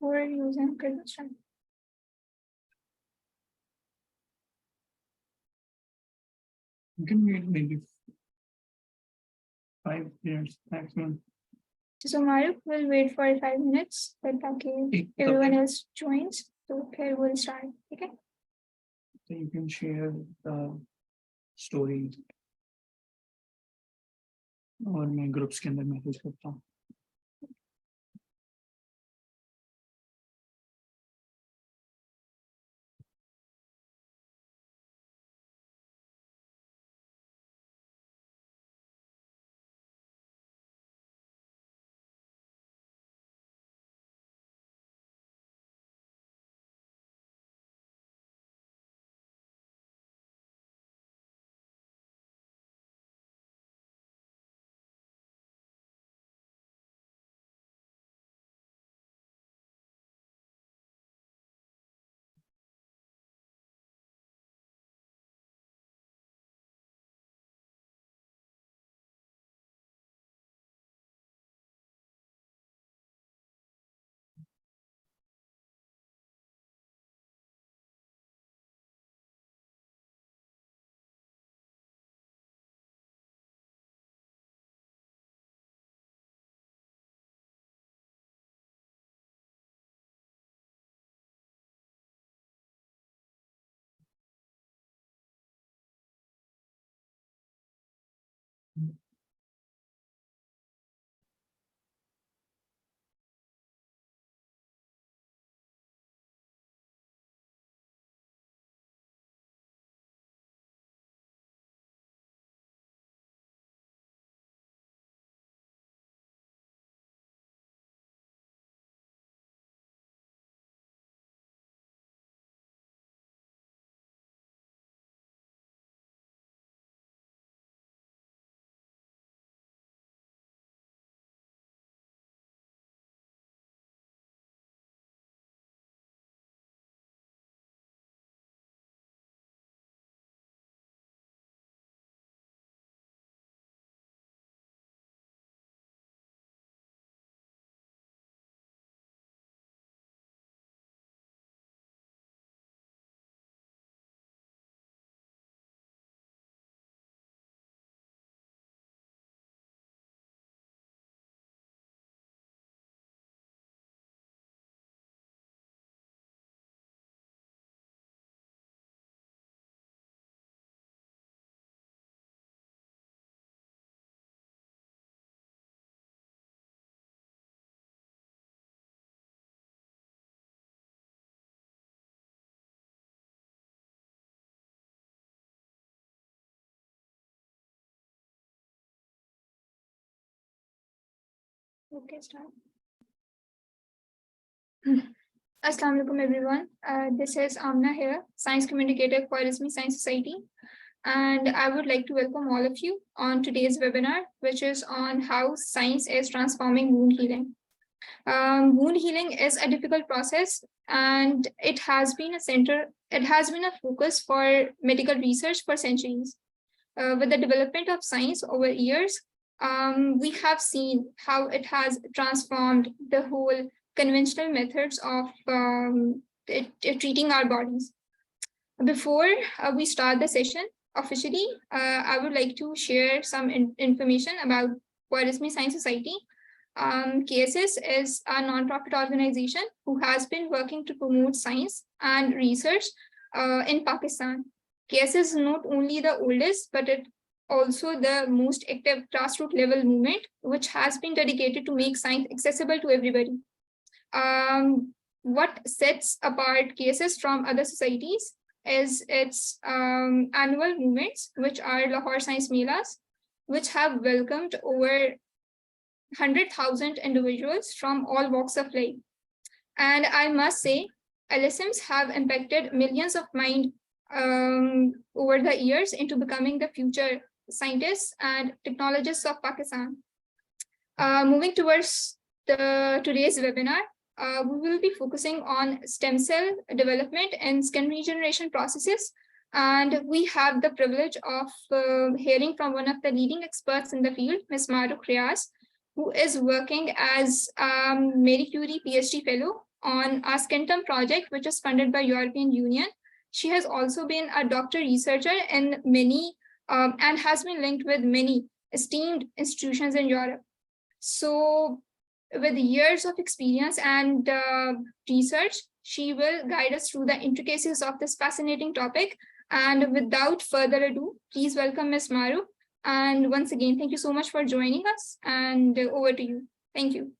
for using Kyrgyzstan. You can wait maybe 5 minutes maximum. So Maruk will wait for 5 minutes, but everyone else joins. So here we'll start. Okay. So you can share the story और मैं groups के अंदर message करता हूँ. Okay, start. Assalamu alaikum everyone. This is Amna here, Science Communicator for Khwarizmi Science Society. And I would like to welcome all of you on today's webinar, which is on how science is transforming wound healing. Wound healing is a difficult process, and it has been a focus for medical research for centuries. With the development of science over years, we have seen how it has transformed the whole conventional methods of treating our bodies. Before we start the session officially, I would like to share some information about Khwarizmi Science Society. KSS is a non-profit organization who has been working to promote science and research in Pakistan. KSS is not only the oldest, but it also the most active grassroots level movement, which has been dedicated to make science accessible to everybody. What sets apart KSS from other societies is its annual movements, which are Lahore Science Melas, which have welcomed over 100,000 individuals from all walks of life. And I must say, LSMs have impacted millions of minds over the years into becoming the future scientists and technologists of Pakistan. Moving towards today's webinar, we will be focusing on stem cell development and skin regeneration processes. And we have the privilege of hearing from one of the leading experts in the field, Ms. Maruk Riaz, who is working as Marie Curie PhD Fellow on a Skintum project, which is funded by European Union. She has also been a doctor researcher in many and has been linked with many esteemed institutions in Europe. So with years of experience and research, she will guide us through the intricacies of this fascinating topic. And without further ado, please welcome Ms. Maru. And once again, thank you so much for joining us, and over to you. Thank you.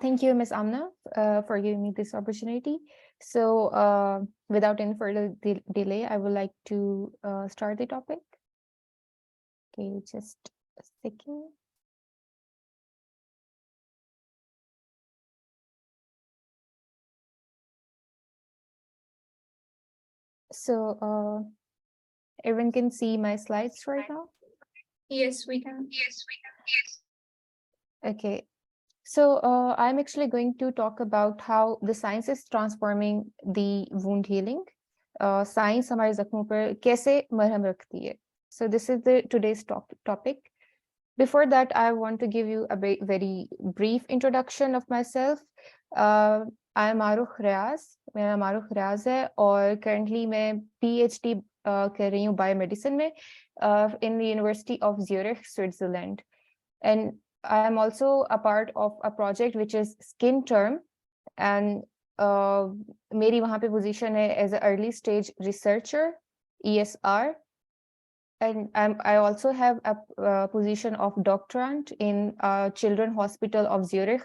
Thank you, Ms. Amna, for giving me this opportunity. So without any further delay, I would like to start the topic. Okay, just a second. So everyone can see my slides right now? Yes, we can. Okay. So I'm actually going to talk about how the science is transforming the wound healing. Science हमारे जख्मों पर कैसे मरहम रखती है. So this is the today's topic. Before that, I want to give you a very brief introduction of myself. I am Maruh Riaz. मेरा नाम मारूख रियाज है और currently मैं PhD कर रही हूँ biomedicine में in the University of Zurich, Switzerland. And I am also a part of a project which is Skin Term, and मेरी वहाँ पे position है as an early stage researcher, ESR. And I also have a position of doctorand in Children's Hospital of Zurich.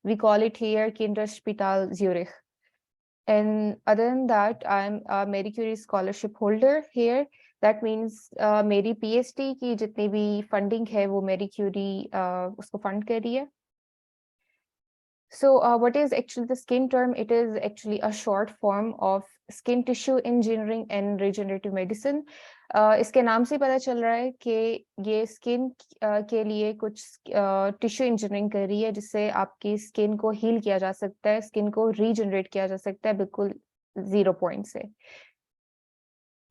We call it here Kinderspital Zurich. And other than that, I'm a Marie Curie scholarship holder here. That means मेरी PhD की जितनी भी funding है वो Marie Curie उसको fund कर रही है. So what is actually the Skin Term? It is actually a short form of skin tissue engineering and regenerative medicine. इसके नाम से पता चल रहा है कि ये स्किन के लिए कुछ टिश्यू इंजीनियरिंग कर रही है जिससे आपकी स्किन को हील किया जा सकता है, स्किन को रीजनरेट किया जा सकता है बिल्कुल 0 पॉइंट से.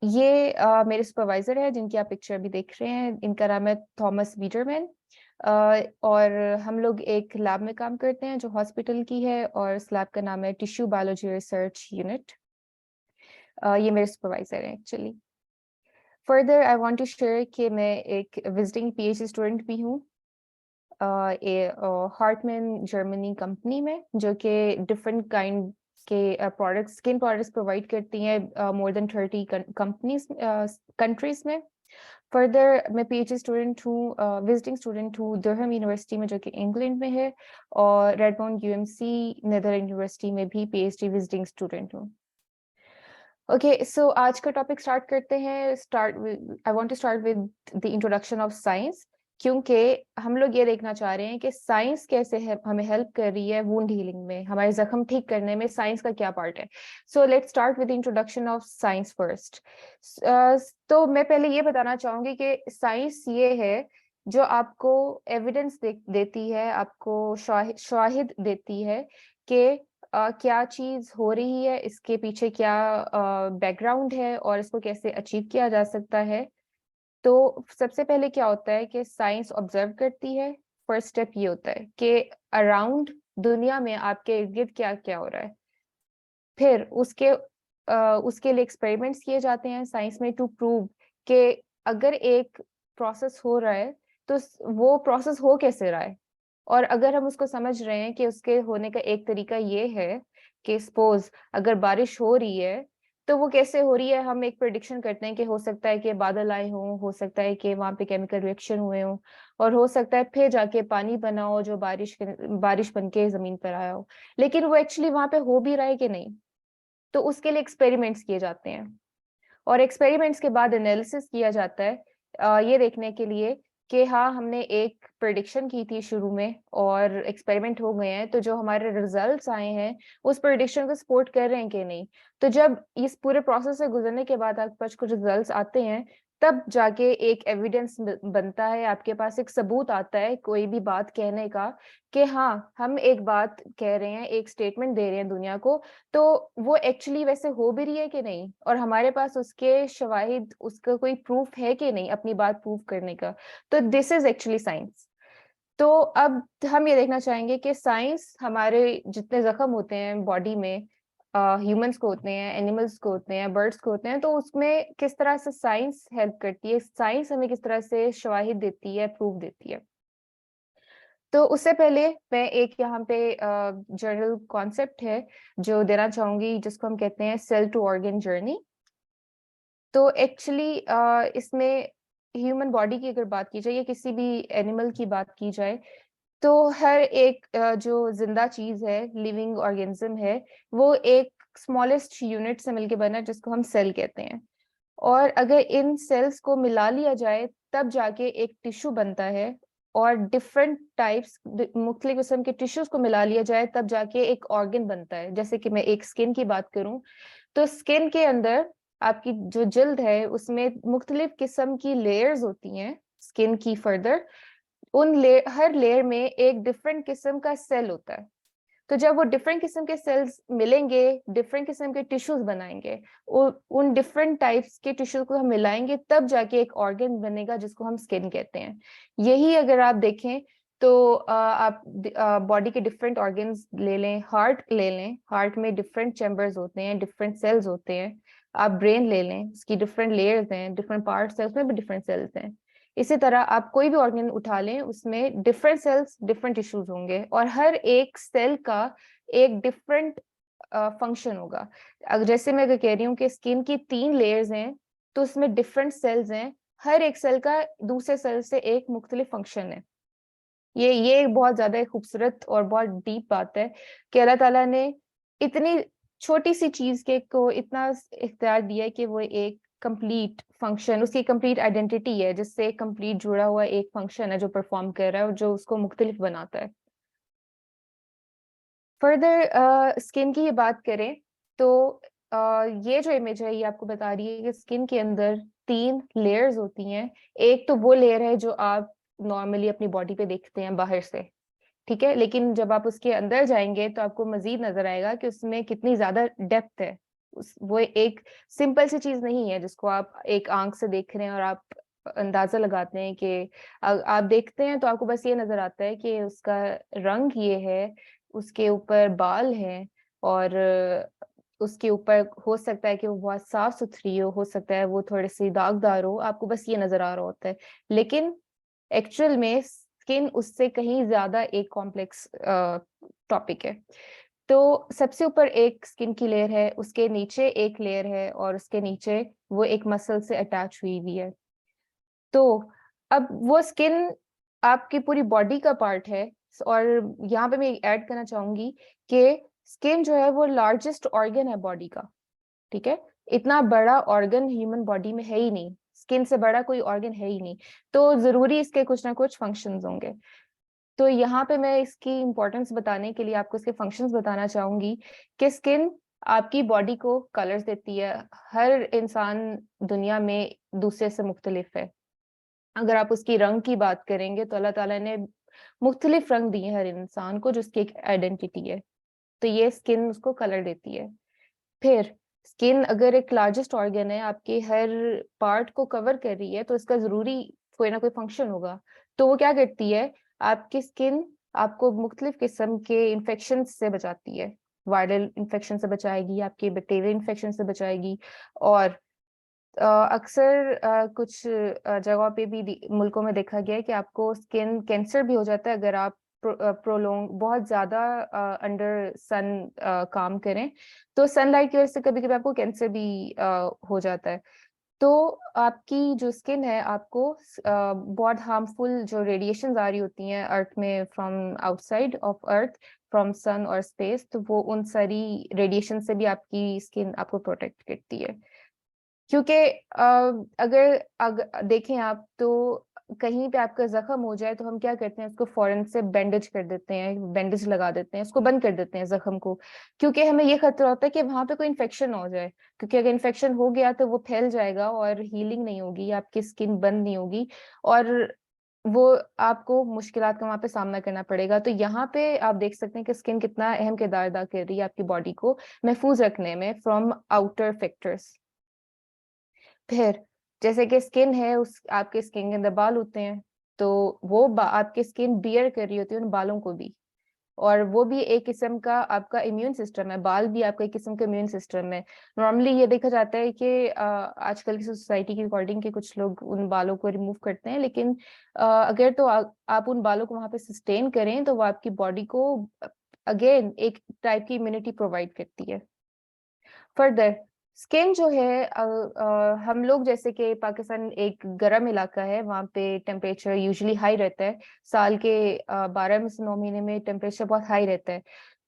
ये मेरे सुपरवाइजर है जिनकी आप पिक्चर भी देख रहे हैं. इनका नाम है थॉमस बीटरमैन और हम लोग एक लैब में काम करते हैं जो हॉस्पिटल की है और इस लैब का नाम है टिश्यू बायोलॉजी रिसर्च यूनिट. ये मेरे सुपरवाइजर है actually. Further I want to share कि मैं एक विजिटिंग PhD स्टूडेंट भी हूँ हार्टमैन जर्मनी कंपनी में, जो कि डिफरेंट काइंड के प्रोडक्ट्स स्किन प्रोडक्ट्स प्रोवाइड करती हैं मोर देन 30 कंट्रीज में. फर्दर मैं PhD स्टूडेंट हूँ, विजिटिंग स्टूडेंट हूँ डरहम यूनिवर्सिटी में जो कि इंग्लैंड में है, और रेडमाउंट UMC नेदरलैंड यूनिवर्सिटी में भी PhD विजिटिंग स्टूडेंट हूँ. ओके, सो आज का टॉपिक स्टार्ट करते हैं. I want to start with the introduction of science, क्योंकि हम लोग ये देखना चाह रहे हैं कि साइंस कैसे हमें हेल्प कर रही है वुंड हीलिंग में, हमारे जख्म ठीक करने में साइंस का क्या पार्ट है. So let's start with introduction of science first. तो मैं पहले ये बताना चाहूंगी कि साइंस ये है जो आपको एविडेंस देती है, आपको शाहिद देती है कि क्या चीज हो रही है, इसके पीछे क्या बैकग्राउंड है और इसको कैसे अचीव किया जा सकता है. तो सबसे पहले क्या होता है कि साइंस ऑब्जर्व करती है. फर्स्ट स्टेप ये होता है कि अराउंड दुनिया में आपके इर्द गिर्द क्या क्या हो रहा है. फिर उसके लिए एक्सपेरिमेंट्स किए जाते हैं साइंस में टू प्रूव कि अगर एक प्रोसेस हो रहा है तो वो प्रोसेस हो कैसे रहा है. और अगर हम उसको समझ रहे हैं कि उसके होने का एक तरीका ये है कि सपोज अगर बारिश हो रही है तो वो कैसे हो रही है, हम एक प्रेडिक्शन करते हैं कि हो सकता है कि बादल आए हों, हो सकता है कि वहां पे केमिकल रिएक्शन हुए हों, और हो सकता है फिर जाके पानी बना हो जो बारिश बन के जमीन पर आया हो. लेकिन वो एक्चुअली वहां पे हो भी रहा है कि नहीं, तो उसके लिए एक्सपेरिमेंट्स किए जाते हैं. और एक्सपेरिमेंट्स के बाद एनालिसिस किया जाता है ये देखने के लिए कि हाँ हमने एक प्रेडिक्शन की थी शुरू में और एक्सपेरिमेंट हो गए हैं, तो जो हमारे रिजल्ट्स आए हैं उस प्रेडिक्शन को सपोर्ट कर रहे हैं कि नहीं. तो जब इस पूरे प्रोसेस से गुजरने के बाद आपके पास कुछ रिजल्ट्स आते हैं तब जाके एक एविडेंस बनता है, आपके पास एक सबूत आता है कोई भी बात कहने का कि हाँ हम एक बात कह रहे हैं, एक स्टेटमेंट दे रहे हैं दुनिया को, तो वो एक्चुअली वैसे हो भी रही है कि नहीं, और हमारे पास उसके शवाहिद, उसका कोई प्रूफ है कि नहीं अपनी बात प्रूफ करने का. तो दिस इज एक्चुअली साइंस. तो अब हम ये देखना चाहेंगे कि साइंस हमारे जितने जख्म होते हैं बॉडी में, ह्यूमंस को होते हैं, एनिमल्स को होते हैं, बर्ड्स को होते हैं, तो उसमें किस तरह से साइंस हेल्प करती है, साइंस हमें किस तरह से शवाहिद देती है, प्रूफ देती है। तो उससे पहले मैं एक यहाँ पे जनरल कॉन्सेप्ट है जो देना चाहूंगी, जिसको हम कहते हैं सेल टू ऑर्गन जर्नी। तो एक्चुअली इसमें ह्यूमन बॉडी की अगर बात की जाए या किसी भी एनिमल की बात की जाए, तो हर एक जो जिंदा चीज है, लिविंग ऑर्गेनिज्म है, वो एक स्मॉलेस्ट यूनिट से मिलकर बना है जिसको हम सेल कहते हैं। और अगर इन सेल्स को मिला लिया जाए तब जाके एक टिश्यू बनता है, और डिफरेंट टाइप्स मुख्तलिफ किस्म के टिश्यूज को मिला लिया जाए तब जाके एक ऑर्गन बनता है। जैसे कि मैं एक स्किन की बात करूं, तो स्किन के अंदर आपकी जो जिल्द है उसमें मुख्तलिफ किस्म की लेयर्स होती हैं स्किन की। फर्दर हर लेयर में एक डिफरेंट किस्म का सेल होता है। तो जब वो डिफरेंट किस्म के सेल्स मिलेंगे, डिफरेंट किस्म के टिश्यूज बनाएंगे, उन डिफरेंट टाइप्स के टिश्यूज को हम मिलाएंगे तब जाके एक ऑर्गन बनेगा जिसको हम स्किन कहते हैं। यही अगर आप देखें तो आप बॉडी के डिफरेंट ऑर्गन्स ले लें, हार्ट ले लें, हार्ट में डिफरेंट चैम्बर्स होते हैं, डिफरेंट सेल्स होते हैं। आप ब्रेन ले लें, उसकी डिफरेंट लेयर्स हैं, डिफरेंट पार्ट्स हैं, उसमें भी डिफरेंट सेल्स हैं। इसी तरह आप कोई भी ऑर्गन उठा लें, उसमें डिफरेंट सेल्स, डिफरेंट टिश्यूज होंगे, और हर एक सेल का एक डिफरेंट फंक्शन होगा। जैसे मैं अगर कह रही हूँ कि स्किन की 3 लेयर्स हैं, तो उसमें डिफरेंट सेल्स हैं, हर एक सेल का दूसरे सेल से एक मुख्तलिफ फंक्शन है। ये बहुत ज्यादा खूबसूरत और बहुत डीप बात है कि अल्लाह ताला ने इतनी छोटी सी चीज के को इतना इख्तियार दिया है कि वो एक कंप्लीट फंक्शन, उसकी कंप्लीट आइडेंटिटी है, जिससे कंप्लीट जुड़ा हुआ एक फंक्शन है जो परफॉर्म कर रहा है और जो उसको मुख्तलिफ बनाता है। फर्दर स्किन की ये बात करें तो ये जो इमेज है ये आपको बता रही है कि स्किन के अंदर 3 लेयर्स होती हैं। एक तो वो लेयर है जो आप नॉर्मली अपनी बॉडी पे देखते हैं बाहर से, ठीक है, लेकिन जब आप उसके अंदर जाएंगे तो आपको मजीद नजर आएगा कि उसमें कितनी ज्यादा डेप्थ है। वो एक सिंपल सी चीज नहीं है जिसको आप एक आंख से देख रहे हैं और आप अंदाजा लगाते हैं कि आप देखते हैं तो आपको बस ये नजर आता है कि उसका रंग ये है, उसके ऊपर बाल हैं, और उसके ऊपर हो सकता है कि वो बहुत साफ सुथरी हो सकता है वो थोड़ी सी दागदार हो, आपको बस ये नजर आ रहा होता है। लेकिन एक्चुअल में स्किन उससे कहीं ज्यादा एक कॉम्प्लेक्स टॉपिक है। तो सबसे ऊपर एक स्किन की लेयर है, उसके नीचे एक लेयर है, और उसके नीचे वो एक मसल से अटैच हुई हुई है। तो अब वो स्किन आपकी पूरी बॉडी का पार्ट है। और यहाँ पे मैं ऐड करना चाहूंगी कि स्किन जो है वो लार्जेस्ट ऑर्गन है बॉडी का, ठीक है। इतना बड़ा ऑर्गन ह्यूमन बॉडी में है ही नहीं, स्किन से बड़ा कोई ऑर्गन है ही नहीं, तो जरूरी इसके कुछ ना कुछ फंक्शंस होंगे। तो यहाँ पे मैं इसकी इंपॉर्टेंस बताने के लिए आपको इसके फंक्शंस बताना चाहूंगी कि स्किन आपकी बॉडी को कलर्स देती है। हर इंसान दुनिया में दूसरे से मुख्तलिफ है। अगर आप उसकी रंग की बात करेंगे तो अल्लाह ताला ने मुख्तलिफ रंग दिए हर इंसान को, जिसकी एक आइडेंटिटी है। तो ये स्किन उसको कलर देती है। फिर स्किन अगर एक लार्जेस्ट ऑर्गन है, आपके हर पार्ट को कवर कर रही है, तो इसका जरूरी कोई ना कोई फंक्शन होगा। तो वो क्या करती है, आपकी स्किन आपको मुख्तलिफ किस्म के इन्फेक्शन से बचाती है। वायरल इन्फेक्शन से बचाएगी, आपके बैक्टीरियल इन्फेक्शन से बचाएगी। और अक्सर कुछ जगहों पे भी मुल्कों में देखा गया है कि आपको स्किन कैंसर भी हो जाता है अगर आप प्रोलोंग बहुत ज्यादा अंडर सन काम करें। तो सनलाइट की वजह से कभी कभी आपको कैंसर भी हो जाता है। तो आपकी जो स्किन है, आपको बहुत हार्मफुल जो रेडिएशन आ रही होती हैं अर्थ में, from outside of earth, from sun और स्पेस, तो वो उन सारी रेडिएशन से भी आपकी स्किन आपको प्रोटेक्ट करती है। क्योंकि अगर देखें आप तो कहीं पे आपका जख्म हो जाए तो हम क्या करते हैं, उसको फौरन से बैंडेज कर देते हैं, बैंडेज लगा देते हैं, उसको बंद कर देते हैं जख्म को, क्योंकि हमें ये खतरा होता है कि वहां पे कोई इन्फेक्शन हो जाए। क्योंकि अगर इन्फेक्शन हो गया तो वो फैल जाएगा और हीलिंग नहीं होगी, आपकी स्किन बंद नहीं होगी, और वो आपको मुश्किलात का वहां पे सामना करना पड़ेगा। तो यहाँ पे आप देख सकते हैं कि स्किन कितना अहम किरदार अदा कर रही है आपकी बॉडी को महफूज रखने में फ्रॉम आउटर फैक्टर्स। फिर जैसे कि स्किन है, उस आपके स्किन के अंदर बाल होते हैं, तो वो आपकी स्किन बियर कर रही होती है उन बालों को भी, और वो भी एक किस्म का आपका इम्यून सिस्टम है, बाल भी आपका एक किस्म का इम्यून सिस्टम है। नॉर्मली ये देखा जाता है कि आजकल की सोसाइटी के अकॉर्डिंग कि कुछ लोग उन बालों को रिमूव करते हैं, लेकिन अगर तो आप उन बालों को वहां पे सस्टेन करें तो वो आपकी बॉडी को अगेन एक टाइप की इम्यूनिटी प्रोवाइड करती है। फर्दर स्किन जो है हम लोग जैसे कि पाकिस्तान एक गर्म इलाका है, वहाँ पे टेम्परेचर यूजुअली हाई रहता है, साल के 12 में से 9 महीने में टेम्परेचर बहुत हाई रहता है।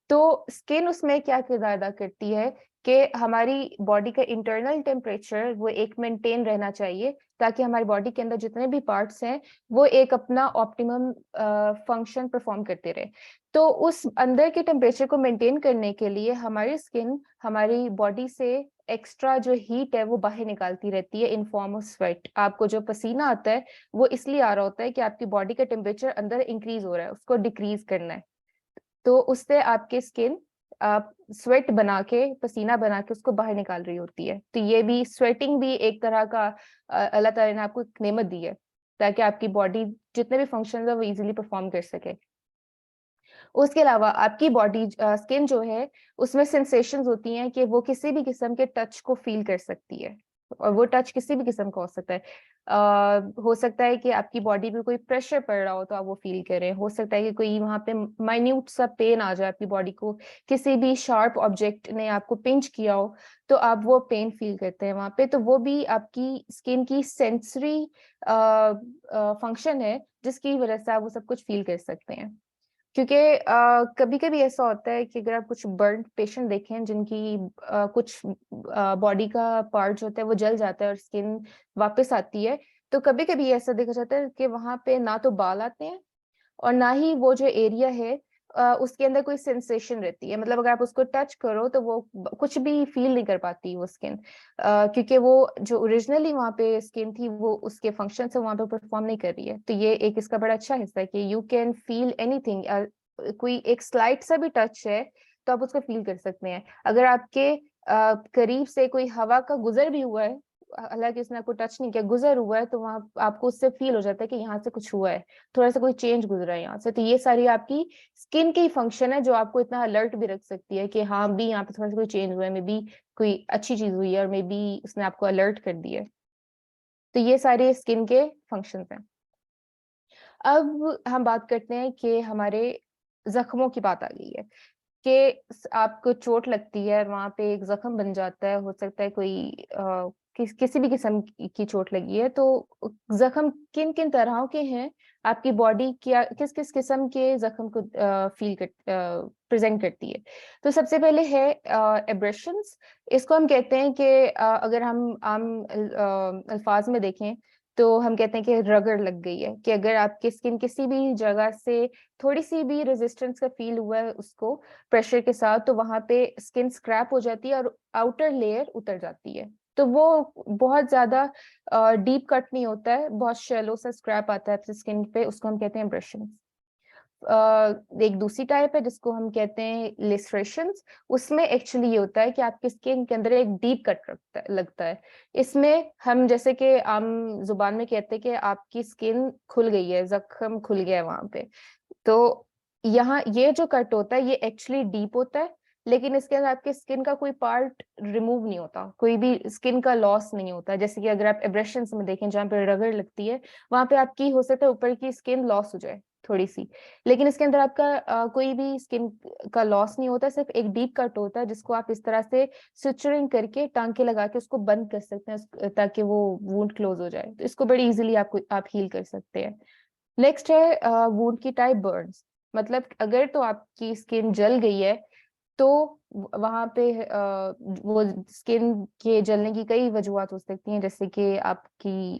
तो स्किन उसमें क्या किरदार अदा करती है कि हमारी बॉडी का इंटरनल टेम्परेचर वो एक मेंटेन रहना चाहिए, ताकि हमारी बॉडी के अंदर जितने भी पार्ट्स हैं वो एक अपना ऑप्टिमम फंक्शन परफॉर्म करते रहे। तो उस अंदर के टेम्परेचर को मेंटेन करने के लिए हमारी स्किन हमारी बॉडी से एक्स्ट्रा जो हीट है वो बाहर निकालती रहती है इन फॉर्म ऑफ स्वेट। आपको जो पसीना आता है वो इसलिए आ रहा होता है कि आपकी बॉडी का टेम्परेचर अंदर इंक्रीज हो रहा है, उसको डिक्रीज करना है। तो उससे आपकी स्किन आप स्वेट बना के, पसीना बना के उसको बाहर निकाल रही होती है। तो ये भी स्वेटिंग भी एक तरह का अल्लाह ताला ने आपको एक नेमत दी है, ताकि आपकी बॉडी जितने भी फंक्शन है वो इजीली परफॉर्म कर सके। उसके अलावा आपकी बॉडी स्किन जो है उसमें सेंसेशंस होती हैं कि वो किसी भी किस्म के टच को फील कर सकती है, और वो टच किसी भी किस्म का हो सकता है। हो सकता है कि आपकी बॉडी पे कोई प्रेशर पड़ रहा हो तो आप वो फील करें, हो सकता है कि कोई वहां पे माइन्यूट सा पेन आ जाए आपकी बॉडी को, किसी भी शार्प ऑब्जेक्ट ने आपको पिंच किया हो तो आप वो पेन फील करते हैं वहां पे। तो वो भी आपकी स्किन की सेंसरी फंक्शन है, जिसकी वजह से आप वो सब कुछ फील कर सकते हैं। क्योंकि कभी कभी ऐसा होता है कि अगर आप कुछ बर्न पेशेंट देखें जिनकी कुछ बॉडी का पार्ट जो होता है वो जल जाता है और स्किन वापस आती है, तो कभी कभी ऐसा देखा जाता है कि वहां पे ना तो बाल आते हैं और ना ही वो जो एरिया है उसके अंदर कोई सेंसेशन रहती है। मतलब अगर आप उसको टच करो तो वो कुछ भी फील नहीं कर पाती वो स्किन, क्योंकि वो जो ओरिजिनली वहां पे स्किन थी वो उसके फंक्शन से वहां पे परफॉर्म नहीं कर रही है। तो ये एक इसका बड़ा अच्छा हिस्सा है कि यू कैन फील एनीथिंग। कोई एक स्लाइट सा भी टच है तो आप उसको फील कर सकते हैं। अगर आपके करीब से कोई हवा का गुजर भी हुआ है, हालांकि उसने आपको टच नहीं किया, गुजर हुआ है, तो वहां आपको उससे फील हो जाता है कि यहाँ से कुछ हुआ है, थोड़ा सा कोई चेंज गुजरा है यहाँ से। तो ये सारी आपकी स्किन की फंक्शन है जो आपको इतना अलर्ट भी रख सकती है कि हाँ भी यहाँ पे थोड़ा सा कोई चेंज हुआ है, मे बी कोई अच्छी चीज हुई है और मे बी उसने आपको अलर्ट कर दिया है। तो ये सारे स्किन के फंक्शंस हैं। अब हम बात करते हैं कि हमारे जख्मों की बात आ गई है कि आपको चोट लगती है, वहां पे एक जख्म बन जाता है, हो सकता है कोई किसी भी किस्म की चोट लगी है। तो जख्म किन किन तरह के हैं, आपकी बॉडी क्या किस किस किस्म के जख्म को फील कर प्रेजेंट करती है। तो सबसे पहले है एब्रेशंस। इसको हम कहते हैं कि अगर हम आम अल्फाज में देखें तो हम कहते हैं कि रगड़ लग गई है, कि अगर आपकी स्किन किसी भी जगह से थोड़ी सी भी रेजिस्टेंस का फील हुआ है उसको प्रेशर के साथ, तो वहां पे स्किन स्क्रैप हो जाती है और आउटर लेयर उतर जाती है। तो वो बहुत ज्यादा डीप कट नहीं होता है, बहुत शैलो सा स्क्रैप आता है स्किन पे, उसको हम कहते हैं एब्रेशंस। एक दूसरी टाइप है जिसको हम कहते हैं लिस्ट्रेशंस। उसमें एक्चुअली ये होता है कि आपकी स्किन के अंदर एक डीप कट लगता है। इसमें हम जैसे कि आम जुबान में कहते हैं कि आपकी स्किन खुल गई है, जख्म खुल गया है वहां पे। तो यहाँ ये जो कट होता है ये एक्चुअली डीप होता है, लेकिन इसके अंदर आपके स्किन का कोई पार्ट रिमूव नहीं होता, कोई भी स्किन का लॉस नहीं होता। जैसे कि अगर आप एब्रेशंस में देखें जहाँ पे रगड़ लगती है, वहां पे आपकी हो सकता है ऊपर की स्किन लॉस हो जाए थोड़ी सी, लेकिन इसके अंदर आपका कोई भी स्किन का लॉस नहीं होता, सिर्फ एक डीप कट होता है जिसको आप इस तरह से सुचरिंग करके टांके लगा के उसको बंद कर सकते हैं ताकि वो वुंड क्लोज हो जाए। तो इसको बड़ी इजीली आप हील कर सकते हैं। नेक्स्ट है वुंड की टाइप बर्न्स। मतलब अगर तो आपकी स्किन जल गई है तो वहां पे वो स्किन के जलने की कई वजूहत हो सकती हैं, जैसे कि आपकी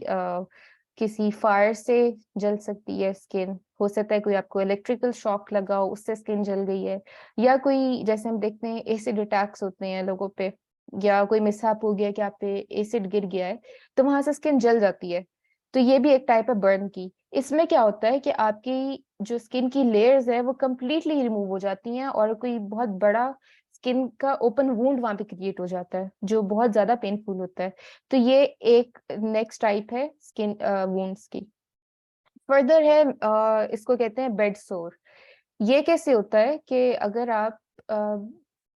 किसी फायर से जल सकती है स्किन, हो सकता है कोई आपको इलेक्ट्रिकल शॉक लगा हो उससे स्किन जल गई है, या कोई जैसे हम देखते हैं एसिड अटैक्स होते हैं लोगों पे, या कोई मिसहैप हो गया कि आप पे एसिड गिर गया है तो वहां से स्किन जल जाती है। तो ये भी एक टाइप है बर्न की। इसमें क्या होता है कि आपकी जो स्किन की लेयर्स है वो कंप्लीटली रिमूव हो जाती हैं और कोई बहुत बड़ा स्किन का ओपन वुंड वहां पे क्रिएट हो जाता है जो बहुत ज्यादा पेनफुल होता है। तो ये एक नेक्स्ट टाइप है स्किन वुंड्स की। फर्दर है इसको कहते हैं बेड सोर। ये कैसे होता है कि अगर आप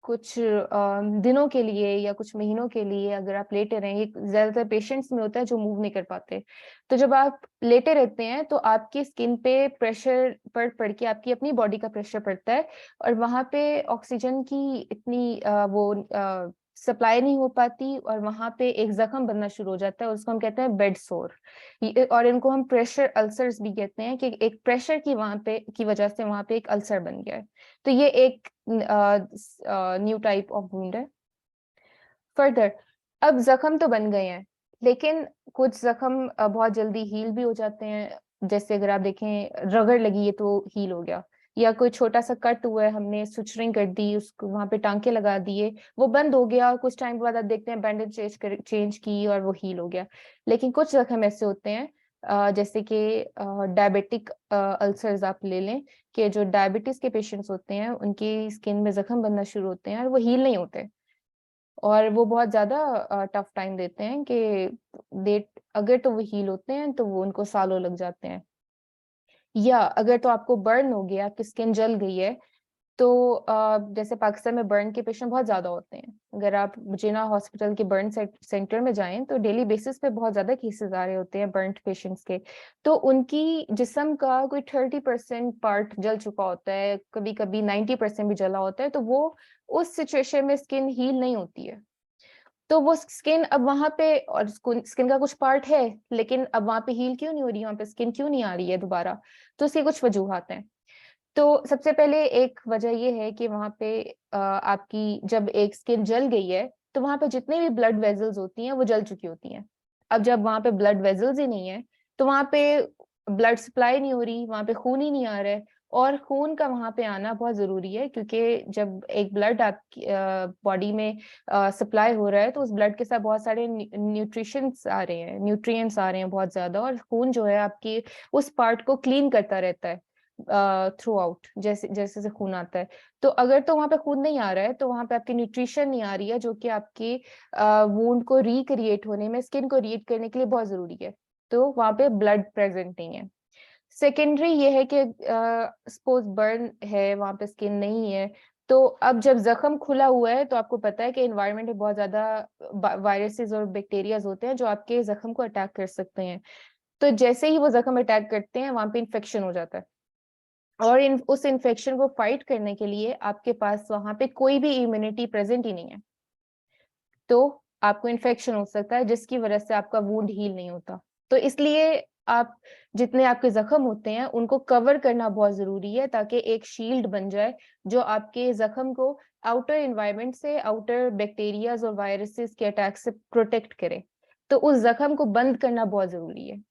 कुछ दिनों के लिए या कुछ महीनों के लिए अगर आप लेटे रहें, ये ज्यादातर पेशेंट्स में होता है जो मूव नहीं कर पाते, तो जब आप लेटे रहते हैं तो आपकी स्किन पे प्रेशर पड़ के आपकी अपनी बॉडी का प्रेशर पड़ता है और वहां पे ऑक्सीजन की इतनी वो सप्लाई नहीं हो पाती और वहां पे एक जख्म बनना शुरू हो जाता है, उसको हम कहते हैं बेड सोर। और इनको हम प्रेशर अल्सर्स भी कहते हैं कि एक प्रेशर की वहां पे की वजह से वहां पे एक अल्सर बन गया है। तो ये एक न्यू टाइप ऑफ वुंड है। फर्दर, अब जख्म तो बन गए हैं, लेकिन कुछ जख्म बहुत जल्दी हील भी हो जाते हैं। जैसे अगर आप देखें रगड़ लगी है तो हील हो गया, या कोई छोटा सा कट हुआ है, हमने सुचरिंग कर दी, उसको वहां पे टांके लगा दिए, वो बंद हो गया और कुछ टाइम बाद आप देखते हैं बैंडेज चेंज की और वो हील हो गया। लेकिन कुछ जख्म ऐसे होते हैं जैसे कि डायबिटिक अल्सर्स आप ले लें, कि जो डायबिटीज के पेशेंट्स होते हैं उनकी स्किन में जख्म बनना शुरू होते हैं और वो हील नहीं होते, और वो बहुत ज्यादा टफ टाइम देते हैं कि अगर तो वो हील होते हैं तो वो उनको सालों लग जाते हैं। या अगर तो आपको बर्न हो गया, आपकी स्किन जल गई है, तो जैसे पाकिस्तान में बर्न के पेशेंट बहुत ज्यादा होते हैं। अगर आप जिना हॉस्पिटल के बर्न सेंटर में जाएं तो डेली बेसिस पे बहुत ज्यादा केसेस आ रहे होते हैं बर्न पेशेंट्स के। तो उनकी जिस्म का कोई 30% पार्ट जल चुका होता है, कभी कभी 90% भी जला होता है, तो वो उस सिचुएशन में स्किन हील नहीं होती है। तो वो स्किन अब वहां पे, और स्किन का कुछ पार्ट है लेकिन अब वहां पे हील क्यों नहीं हो रही है, वहां पे स्किन क्यों नहीं आ रही है दोबारा, तो उसकी कुछ वजूहात हैं। तो सबसे पहले एक वजह ये है कि वहां पे आपकी जब एक स्किन जल गई है तो वहां पे जितने भी ब्लड वेजल्स होती हैं वो जल चुकी होती हैं। अब जब वहां पे ब्लड वेजल्स ही नहीं है तो वहां पे ब्लड सप्लाई नहीं हो रही, वहां पे खून ही नहीं आ रहा है। और खून का वहां पे आना बहुत जरूरी है, क्योंकि जब एक ब्लड आपकी बॉडी में सप्लाई हो रहा है तो उस ब्लड के साथ बहुत सारे न्यूट्रिशंस आ रहे हैं, न्यूट्रिएंट्स आ रहे हैं बहुत ज्यादा, और खून जो है आपकी उस पार्ट को क्लीन करता रहता है थ्रू आउट, जैसे जैसे से खून आता है। तो अगर तो वहां पे खून नहीं आ रहा है तो वहां पे आपकी न्यूट्रिशन नहीं आ रही है, जो कि आपकी वूंड को रिक्रिएट होने में, स्किन को रिएट करने के लिए बहुत जरूरी है। तो वहां पे ब्लड प्रेजेंट नहीं है। सेकेंडरी ये है कि सपोज बर्न है, वहां पे स्किन नहीं है, तो अब जब जख्म खुला हुआ है तो आपको पता है कि एनवायरनमेंट में बहुत ज्यादा वायरसेस और बैक्टीरियाज होते हैं जो आपके जख्म को अटैक कर सकते हैं। तो जैसे ही वो जख्म अटैक करते हैं वहां पे इन्फेक्शन हो जाता है, और उस इन्फेक्शन को फाइट करने के लिए आपके पास वहां पे कोई भी इम्यूनिटी प्रेजेंट ही नहीं है, तो आपको इन्फेक्शन हो सकता है जिसकी वजह से आपका वुंड हील नहीं होता। तो इसलिए आप जितने आपके जख्म होते हैं उनको कवर करना बहुत जरूरी है, ताकि एक शील्ड बन जाए जो आपके जख्म को आउटर एनवायरनमेंट से, आउटर बैक्टीरियाज और वायरसेस के अटैक से प्रोटेक्ट करे। तो उस जख्म को बंद करना बहुत जरूरी है।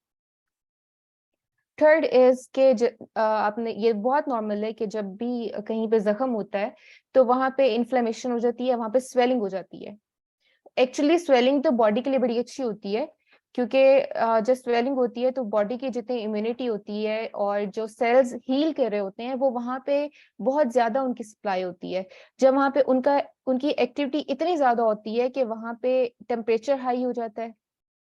थर्ड इज के आपने, ये बहुत नॉर्मल है कि जब भी कहीं पे जख्म होता है तो वहां पे इन्फ्लेमेशन हो जाती है, वहां पे स्वेलिंग हो जाती है। एक्चुअली स्वेलिंग तो बॉडी के लिए बड़ी अच्छी होती है, क्योंकि जब स्वेलिंग होती है तो बॉडी की जितनी इम्यूनिटी होती है और जो सेल्स हील कर रहे होते हैं वो वहां पे बहुत ज्यादा उनकी सप्लाई होती है। जब वहां पे उनकी एक्टिविटी इतनी ज्यादा होती है कि वहां पे टेम्परेचर हाई हो जाता है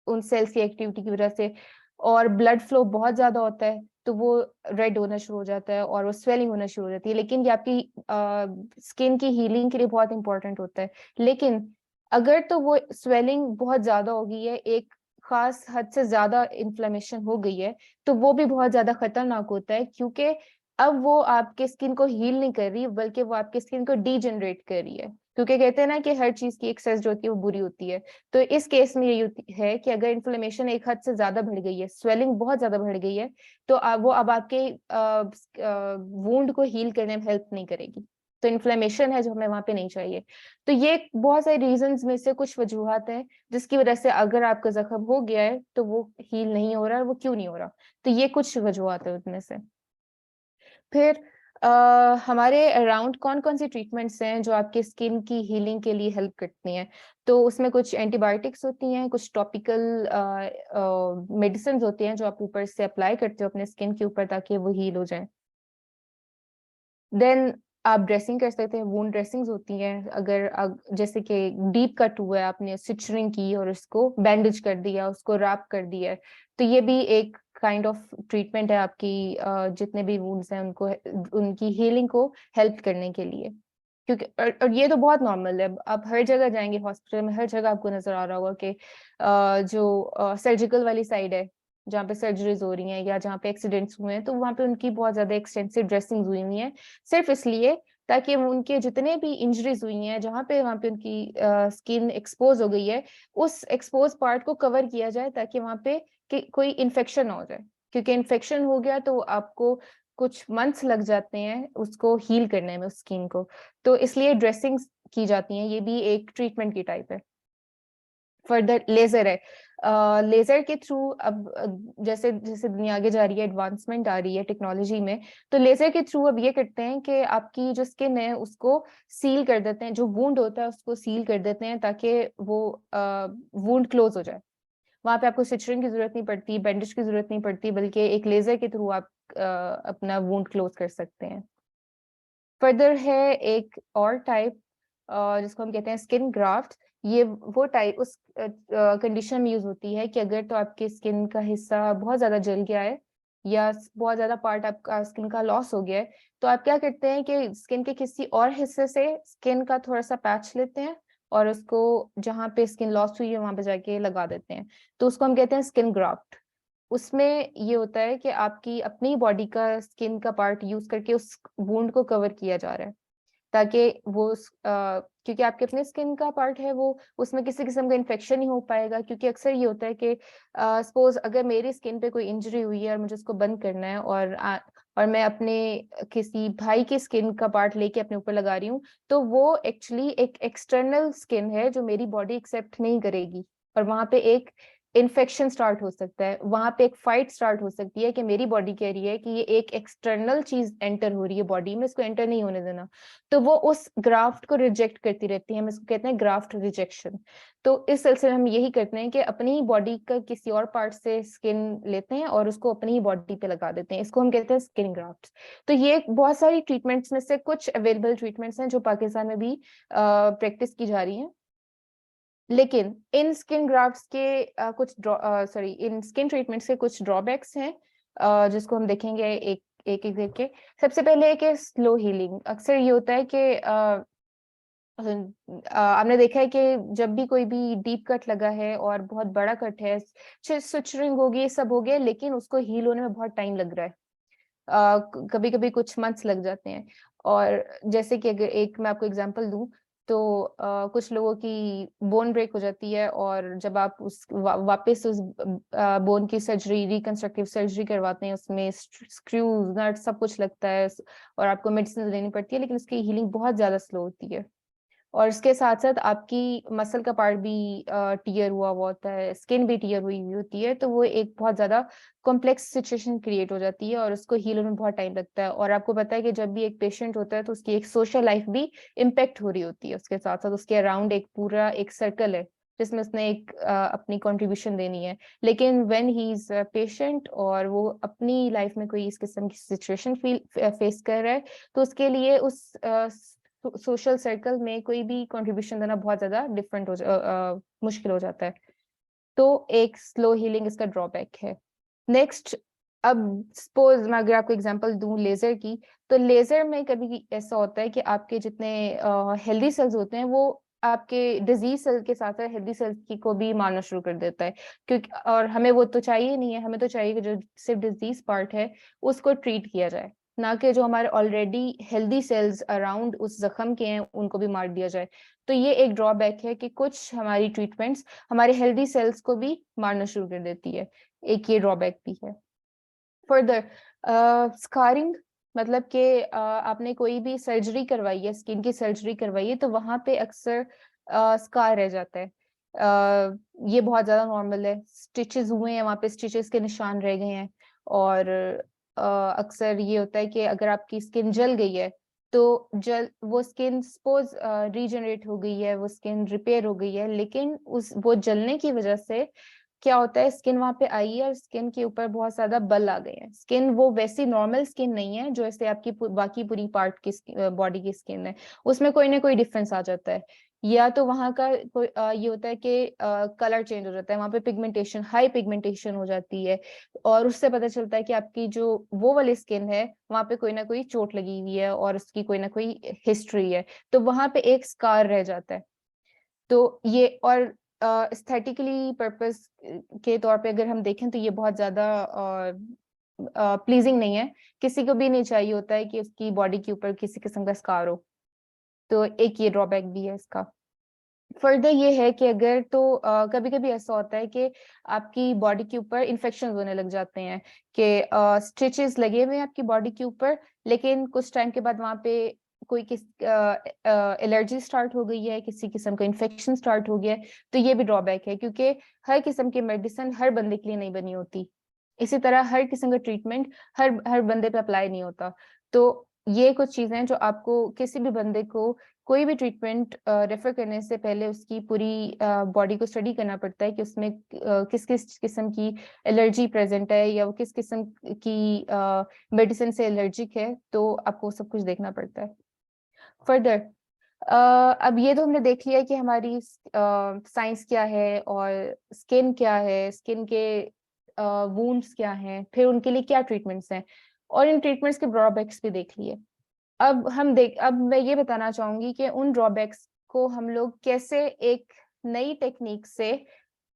उन सेल्स की एक्टिविटी की वजह से, और ब्लड फ्लो बहुत ज्यादा होता है, तो वो रेड होना शुरू हो जाता है और वो स्वेलिंग होना शुरू हो जाती है। लेकिन ये आपकी स्किन की हीलिंग के लिए बहुत इंपॉर्टेंट होता है। लेकिन अगर तो वो स्वेलिंग बहुत ज्यादा हो गई है, एक खास हद से ज्यादा इन्फ्लेमेशन हो गई है, तो वो भी बहुत ज्यादा खतरनाक होता है, क्योंकि अब वो आपके स्किन को हील नहीं कर रही बल्कि वो आपके स्किन को डीजनरेट कर रही है। क्योंकि कहते हैं ना कि हर चीज की एक्सेस जो होती है वो बुरी होती है। तो इस केस में ये है कि अगर इन्फ्लेमेशन एक हद से ज्यादा बढ़ गई है, स्वेलिंग बहुत ज्यादा बढ़ गई है, तो वो अब आपके वुंड को हील करने में हेल्प नहीं करेगी। तो इन्फ्लेमेशन है जो हमें वहां पे नहीं चाहिए। तो ये बहुत सारे रीजंस में से कुछ वजूहत है जिसकी वजह से अगर आपका जख्म हो गया है तो वो हील नहीं हो रहा है, वो क्यों नहीं हो रहा। तो ये कुछ वजूहत है उनमें से। फिर हमारे अराउंड कौन कौन सी ट्रीटमेंट्स हैं जो आपके स्किन की हीलिंग के लिए हेल्प करती हैं। तो उसमें कुछ एंटीबायोटिक्स होती हैं, कुछ टॉपिकल मेडिसिन होती हैं जो आप ऊपर से अप्लाई करते हो अपने स्किन के ऊपर ताकि वो हील हो जाए। देन आप ड्रेसिंग कर सकते हैं, वुंड ड्रेसिंग्स होती हैं। अगर जैसे कि डीप कट हुआ है, आपने सिचरिंग की और उसको बैंडेज कर दिया, उसको रैप कर दिया है, तो ये भी एक काइंड ऑफ ट्रीटमेंट है आपकी जितने भी वुंड्स हैं उनको उनकी हीलिंग को हेल्प करने के लिए। क्योंकि और ये तो बहुत नॉर्मल है, आप हर जगह जाएंगे हॉस्पिटल में, हर जगह आपको नजर आ रहा होगा कि जो सर्जिकल वाली साइड है जहाँ पे सर्जरीज हो रही हैं या जहाँ पे एक्सीडेंट्स हुए हैं, तो वहाँ पे उनकी बहुत ज्यादा एक्सटेंसिव ड्रेसिंग हुई हुई है, सिर्फ इसलिए ताकि उनके जितने भी इंजरीज हुई हैं जहाँ पे वहाँ पे उनकी स्किन एक्सपोज हो गई है, उस एक्सपोज पार्ट को कवर किया जाए ताकि वहाँ पे कोई इन्फेक्शन ना हो जाए। क्योंकि इन्फेक्शन हो गया तो आपको कुछ मंथ्स लग जाते हैं उसको हील करने में, उस स्किन को, तो इसलिए ड्रेसिंग्स की जाती हैं, ये भी एक ट्रीटमेंट की टाइप है। फर्दर लेजर है, लेजर के थ्रू अब जैसे जैसे दुनिया आगे जा रही है, एडवांसमेंट आ रही है टेक्नोलॉजी में, तो लेजर के थ्रू अब ये करते हैं कि आपकी जो स्किन है उसको सील कर देते हैं, जो वुंड होता है उसको सील कर देते हैं ताकि वो वुंड क्लोज हो जाए। वहां पे आपको स्टिचिंग की जरूरत नहीं पड़ती, बैंडेज की जरूरत नहीं पड़ती, बल्कि एक लेजर के थ्रू आप अपना वुंड क्लोज कर सकते हैं। फर्दर है एक और टाइप जिसको हम कहते हैं स्किन ग्राफ्ट। ये वो टाइप उस कंडीशन में यूज होती है कि अगर तो आपकी स्किन का हिस्सा बहुत ज्यादा जल गया है या बहुत ज्यादा पार्ट आपका स्किन का लॉस हो गया है, तो आप क्या करते हैं कि स्किन के किसी और हिस्से से स्किन का थोड़ा सा पैच लेते हैं और उसको जहाँ पे स्किन लॉस हुई है वहां पे जाके लगा देते हैं, तो उसको हम कहते हैं स्किन ग्राफ्ट। उसमें ये होता है कि आपकी अपनी बॉडी का स्किन का पार्ट यूज करके उस वुंड को कवर किया जा रहा है, ताकि वो क्योंकि आपके अपने स्किन का पार्ट है वो, उसमें किसी किस्म का इन्फेक्शन नहीं हो पाएगा। क्योंकि अक्सर ये होता है कि सपोज अगर मेरी स्किन पे कोई इंजरी हुई है और मुझे उसको बंद करना है और मैं अपने किसी भाई की स्किन का पार्ट लेके अपने ऊपर लगा रही हूँ, तो वो एक्चुअली एक एक्सटर्नल स्किन है जो मेरी बॉडी एक्सेप्ट नहीं करेगी, और वहां पे एक इन्फेक्शन स्टार्ट हो सकता है, वहां पे एक फाइट स्टार्ट हो सकती है कि मेरी बॉडी कह रही है कि ये एक एक्सटर्नल चीज एंटर हो रही है बॉडी में, इसको एंटर नहीं होने देना, तो वो उस ग्राफ्ट को रिजेक्ट करती रहती है। हम इसको कहते हैं ग्राफ्ट रिजेक्शन। तो इस सिलसिले में हम यही करते हैं कि अपनी ही बॉडी का किसी और पार्ट से स्किन लेते हैं और उसको अपनी ही बॉडी पे लगा देते हैं, इसको हम कहते हैं स्किन ग्राफ्ट। तो ये बहुत सारी ट्रीटमेंट्स में से कुछ अवेलेबल ट्रीटमेंट्स हैं जो पाकिस्तान में भी प्रैक्टिस की जा रही हैं। लेकिन इन स्किन ग्राफ्ट्स के इन स्किन ट्रीटमेंट्स के कुछ ड्रॉबैक्स हैं जिसको हम देखेंगे एक एक एक देख के। सबसे पहले एक है स्लो हीलिंग। अक्सर ये होता है कि आपने देखा है कि जब भी कोई भी डीप कट लगा है और बहुत बड़ा कट है, सुचरिंग होगी, सब हो गया, लेकिन उसको हील होने में बहुत टाइम लग रहा है, कभी कभी कुछ मंथ्स लग जाते हैं। और जैसे कि अगर एक मैं आपको एग्जांपल दूं तो कुछ लोगों की बोन ब्रेक हो जाती है, और जब आप वापस उस बोन की सर्जरी, रिकंस्ट्रक्टिव सर्जरी करवाते हैं, उसमें स्क्रूज नट सब कुछ लगता है और आपको मेडिसिन लेनी पड़ती है, लेकिन उसकी हीलिंग बहुत ज्यादा स्लो होती है। और इसके साथ साथ आपकी मसल का पार्ट भी टीयर हुआ होता है, स्किन भी टीयर हुई होती है, तो वो एक बहुत ज्यादा कॉम्प्लेक्स सिचुएशन क्रिएट हो जाती है और उसको हील होने में बहुत टाइम लगता है। और आपको पता है कि जब भी एक पेशेंट होता है तो उसकी एक सोशल लाइफ भी इम्पेक्ट हो रही होती है, उसके साथ साथ उसके अराउंड एक पूरा एक सर्कल है जिसमें उसने एक अपनी कंट्रीब्यूशन देनी है। लेकिन व्हेन ही इज पेशेंट और वो अपनी लाइफ में कोई इस किस्म की सिचुएशन फेस कर रहा है, तो उसके लिए उस सोशल सर्कल में कोई भी कंट्रीब्यूशन देना बहुत ज्यादा डिफरेंट मुश्किल हो जाता है। तो एक स्लो हीलिंग इसका ड्रॉबैक है। नेक्स्ट, अब सपोज मैं अगर आपको एग्जांपल दूं लेजर की, तो लेजर में कभी ऐसा होता है कि आपके जितने हेल्दी सेल्स होते हैं वो आपके डिजीज सेल के साथ साथ हेल्दी सेल्स की को भी मारना शुरू कर देता है। क्योंकि और हमें वो तो चाहिए नहीं है, हमें तो चाहिए कि जो सिर्फ डिजीज पार्ट है उसको ट्रीट किया जाए, ना कि जो हमारे ऑलरेडी हेल्दी सेल्स अराउंड उस जख्म के हैं उनको भी मार दिया जाए। तो ये एक ड्रॉबैक है कि कुछ हमारी ट्रीटमेंट्स हमारे हेल्दी सेल्स को भी मारना शुरू कर देती है, एक ये ड्रॉबैक भी है। फर्दर स्कारिंग, मतलब कि आपने कोई भी सर्जरी करवाई है, स्किन की सर्जरी करवाई है, तो वहां पे अक्सर स्कार रह जाता है। ये बहुत ज्यादा नॉर्मल है, स्टिचेस हुए हैं वहां पे, स्टिचेस के निशान रह गए हैं। और अक्सर ये होता है कि अगर आपकी स्किन जल गई है तो वो स्किन सपोज रीजनरेट हो गई है, वो स्किन रिपेयर हो गई है, लेकिन वो जलने की वजह से क्या होता है, स्किन वहां पे आई है और स्किन के ऊपर बहुत ज्यादा बल आ गए हैं। स्किन वो वैसी नॉर्मल स्किन नहीं है जो ऐसे आपकी बाकी पूरी पार्ट की बॉडी की स्किन है, उसमें कोई ना कोई डिफरेंस आ जाता है। या तो वहाँ का ये होता है कि कलर चेंज हो जाता है, वहाँ पे पिगमेंटेशन, हाई पिगमेंटेशन हो जाती है, और उससे पता चलता है कि आपकी जो वो वाली स्किन है वहाँ पे कोई ना कोई चोट लगी हुई है और उसकी कोई ना कोई हिस्ट्री है, तो वहाँ पे एक स्कार रह जाता है। तो ये और एस्थेटिकली पर्पस के तौर पे अगर हम देखें तो ये बहुत ज्यादा प्लीजिंग नहीं है, किसी को भी नहीं चाहिए होता है कि उसकी बॉडी के ऊपर किसी किस्म का स्कार हो, तो एक ये ड्रॉबैक भी है इसका। फर्दर ये है कि अगर तो कभी कभी ऐसा होता है कि आपकी बॉडी के ऊपर इन्फेक्शन होने लग जाते हैं, कि स्टिचेस लगे हुए हैं आपकी बॉडी के ऊपर, लेकिन कुछ टाइम के बाद वहां पे कोई एलर्जी स्टार्ट हो गई है, किसी किस्म का इन्फेक्शन स्टार्ट हो गया है, तो ये भी ड्रॉबैक है, क्योंकि हर किस्म की मेडिसिन हर बंदे के लिए नहीं बनी होती, इसी तरह हर किस्म का ट्रीटमेंट हर बंदे पे अप्लाई नहीं होता। तो ये कुछ चीजें हैं जो आपको किसी भी बंदे को कोई भी ट्रीटमेंट रेफर करने से पहले उसकी पूरी बॉडी को स्टडी करना पड़ता है कि उसमें किस किस किस्म की एलर्जी प्रेजेंट है या वो किस किस्म की मेडिसिन से एलर्जिक है, तो आपको सब कुछ देखना पड़ता है। फर्दर अब ये तो हमने देख लिया कि हमारी साइंस क्या है और स्किन क्या है, स्किन के वुंड्स क्या हैं, फिर उनके लिए क्या ट्रीटमेंट्स हैं, और इन ट्रीटमेंट्स के ड्रॉबैक्स भी देख लिए। अब मैं ये बताना चाहूंगी कि उन ड्रॉबैक्स को हम लोग कैसे एक नई टेक्निक से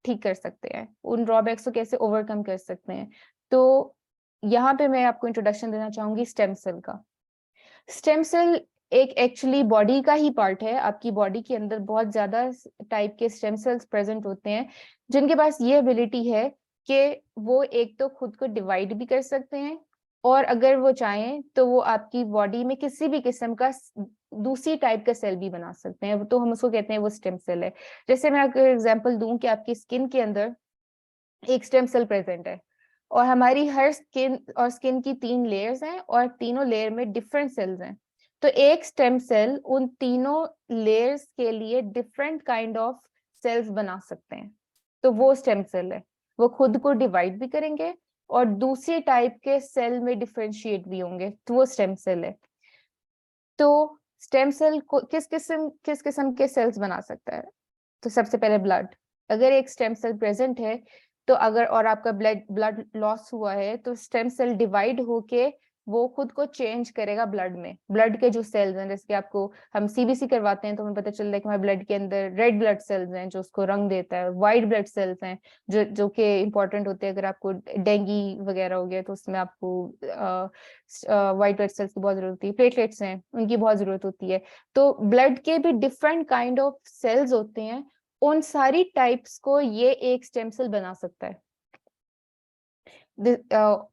ठीक कर सकते हैं, उन ड्रॉबैक्स को कैसे ओवरकम कर सकते हैं। तो यहाँ पे मैं आपको इंट्रोडक्शन देना चाहूंगी स्टेम सेल का। स्टेम सेल एक एक्चुअली बॉडी का ही पार्ट है, आपकी बॉडी के अंदर बहुत ज्यादा टाइप के स्टेम सेल्स प्रेजेंट होते हैं, जिनके पास ये एबिलिटी है कि वो एक तो खुद को डिवाइड भी कर सकते हैं, और अगर वो चाहें तो वो आपकी बॉडी में किसी भी किस्म का दूसरी टाइप का सेल भी बना सकते हैं, तो हम उसको कहते हैं वो स्टेम सेल है। जैसे मैं अगर एग्जांपल दूं कि आपकी स्किन के अंदर एक स्टेम सेल प्रेजेंट है, और हमारी हर स्किन की 3 लेयर्स हैं, और तीनों लेयर में डिफरेंट सेल्स हैं, तो एक स्टेम सेल उन तीनों लेयर्स के लिए डिफरेंट काइंड ऑफ सेल्स बना सकते हैं, तो वो स्टेम सेल है। वो खुद को डिवाइड भी करेंगे और दूसरी टाइप के सेल में डिफरेंशिएट भी होंगे, तो वो स्टेम सेल है। तो स्टेम सेल को किस किस्म के सेल्स बना सकता है? तो सबसे पहले ब्लड, अगर एक स्टेम सेल प्रेजेंट है तो अगर और आपका ब्लड लॉस हुआ है, तो स्टेम सेल डिवाइड होके वो खुद को चेंज करेगा ब्लड में। ब्लड के जो सेल्स हैं, जैसे कि आपको हम सीबीसी करवाते हैं तो हमें पता चलता है कि हमारे ब्लड के अंदर रेड ब्लड सेल्स हैं जो उसको रंग देता है, व्हाइट ब्लड सेल्स हैं जो कि इंपॉर्टेंट होते हैं, अगर आपको डेंगू वगैरह हो गया तो उसमें आपको व्हाइट ब्लड सेल्स की बहुत जरूरत होती है। प्लेटलेट्स हैं, उनकी बहुत जरूरत होती है। तो ब्लड के भी डिफरेंट काइंड ऑफ सेल्स होते हैं, उन सारी टाइप्स को ये एक स्टेम सेल बना सकता है।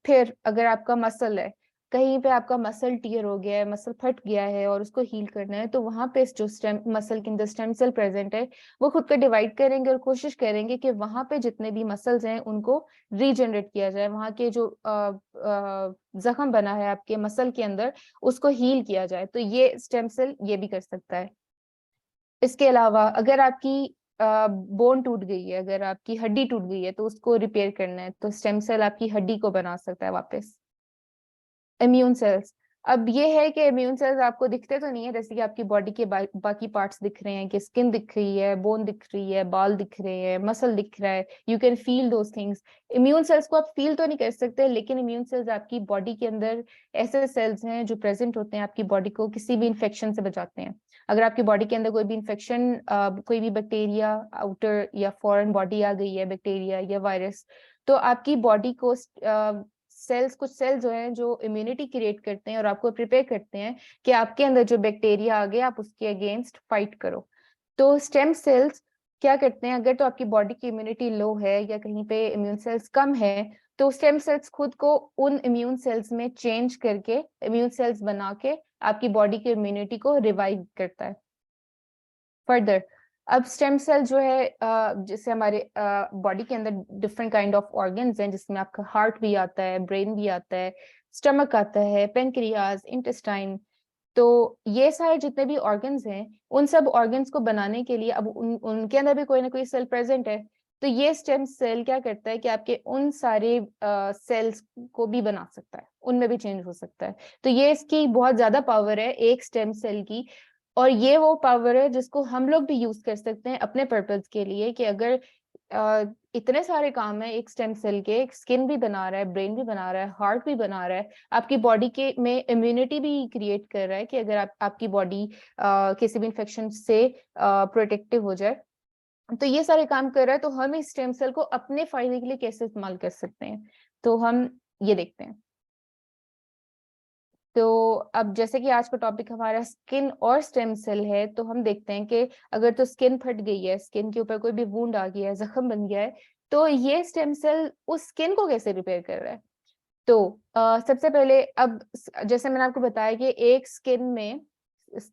फिर अगर आपका मसल है, कहीं पे आपका मसल टीयर हो गया है, मसल फट गया है और उसको हील करना है, तो वहां पे जो स्टेम मसल के अंदर स्टेम सेल प्रेजेंट है वो खुद को डिवाइड करेंगे और कोशिश करेंगे कि वहां पे जितने भी मसल्स हैं उनको रीजनरेट किया जाए, वहां के जो जख्म बना है आपके मसल के अंदर उसको हील किया जाए, तो ये स्टेम सेल ये भी कर सकता है। इसके अलावा अगर आपकी बोन टूट गई है, अगर आपकी हड्डी टूट गई है तो उसको रिपेयर करना है, तो स्टेम सेल आपकी हड्डी को बना सकता है वापस। इम्यून सेल्स, अब ये है कि इम्यून सेल्स आपको दिखते तो नहीं है, जैसे कि आपकी बॉडी के बाकी पार्ट्स दिख रहे हैं, कि स्किन दिख रही है, बोन दिख रही है, बाल दिख रहे हैं, मसल दिख रहा है, you can feel those things. Immune cells को आप फील तो नहीं कर सकते, लेकिन इम्यून सेल्स आपकी बॉडी के अंदर ऐसे सेल्स हैं जो प्रेजेंट होते हैं, आपकी बॉडी को किसी भी इन्फेक्शन से बचाते हैं। अगर आपकी बॉडी के अंदर कोई भी इन्फेक्शन, कोई भी बैक्टीरिया आउटर या फॉरेन बॉडी आ गई है, बैक्टीरिया या वायरस, तो आपकी बॉडी को सेल्स, कुछ सेल्स जो हैं जो इम्यूनिटी क्रिएट करते हैं और आपको प्रिपेयर करते हैं कि आपके अंदर जो बैक्टीरिया आ गया आप उसके अगेंस्ट फाइट करो। तो स्टेम सेल्स क्या करते हैं, अगर तो आपकी बॉडी की इम्यूनिटी लो है या कहीं पे इम्यून सेल्स कम है, तो स्टेम सेल्स खुद को उन इम्यून सेल्स में चेंज करके इम्यून सेल्स बना के आपकी बॉडी की इम्यूनिटी को रिवाइव करता है। फर्दर अब स्टेम सेल जो है, जैसे हमारे बॉडी के अंदर डिफरेंट काइंड ऑफ ऑर्गन्स हैं, जिसमें आपका हार्ट भी आता है, ब्रेन भी आता है, स्टमक आता है, पेनक्रियाज, इंटेस्टाइन, तो ये सारे जितने भी ऑर्गन्स हैं उन सब ऑर्गन्स को बनाने के लिए अब उनके अंदर भी कोई ना कोई सेल प्रेजेंट है, तो ये स्टेम सेल क्या करता है कि आपके उन सारे सेल्स को भी बना सकता है, उनमें भी चेंज हो सकता है। तो ये इसकी बहुत ज्यादा पावर है एक स्टेम सेल की, और ये वो पावर है जिसको हम लोग भी यूज कर सकते हैं अपने पर्पस के लिए, कि अगर इतने सारे काम है एक स्टेम सेल के, एक स्किन भी बना रहा है, ब्रेन भी बना रहा है, हार्ट भी बना रहा है, आपकी बॉडी के में इम्यूनिटी भी क्रिएट कर रहा है कि अगर आपकी बॉडी किसी भी इन्फेक्शन से प्रोटेक्टिव हो जाए, तो ये सारे काम कर रहा है, तो हम इस स्टेम सेल को अपने फायदे के लिए कैसे इस्तेमाल कर सकते हैं, तो हम ये देखते हैं। तो अब जैसे कि आज का टॉपिक हमारा स्किन और स्टेम सेल है, तो हम देखते हैं कि अगर तो स्किन फट गई है, स्किन के ऊपर कोई भी वुंड आ गया है, जख्म बन गया है, तो ये स्टेम सेल उस स्किन को कैसे रिपेयर कर रहा है। तो सबसे पहले अब जैसे मैंने आपको बताया कि एक स्किन में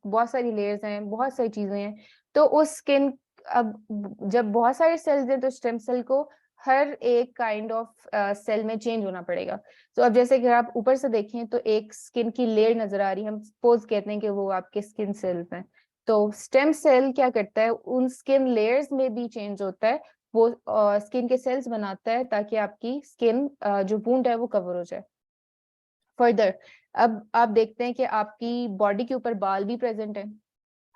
बहुत सारी लेयर्स हैं, बहुत सारी चीजें हैं, तो उस स्किन, अब जब बहुत सारे सेल्स हैं तो स्टेम सेल को हर एक काइंड ऑफ सेल में चेंज होना पड़ेगा। तो अब जैसे कि आप ऊपर से देखें तो एक स्किन की लेयर नजर आ रही है, हम सपोज कहते हैं कि वो आपके स्किन सेल्स हैं। तो स्टेम सेल क्या करता है, उन स्किन लेयर्स में भी चेंज होता है, वो स्किन के सेल्स बनाता है ताकि आपकी स्किन जो वुंड है वो कवर हो जाए। फर्दर अब आप देखते हैं कि आपकी बॉडी के ऊपर बाल भी प्रेजेंट है,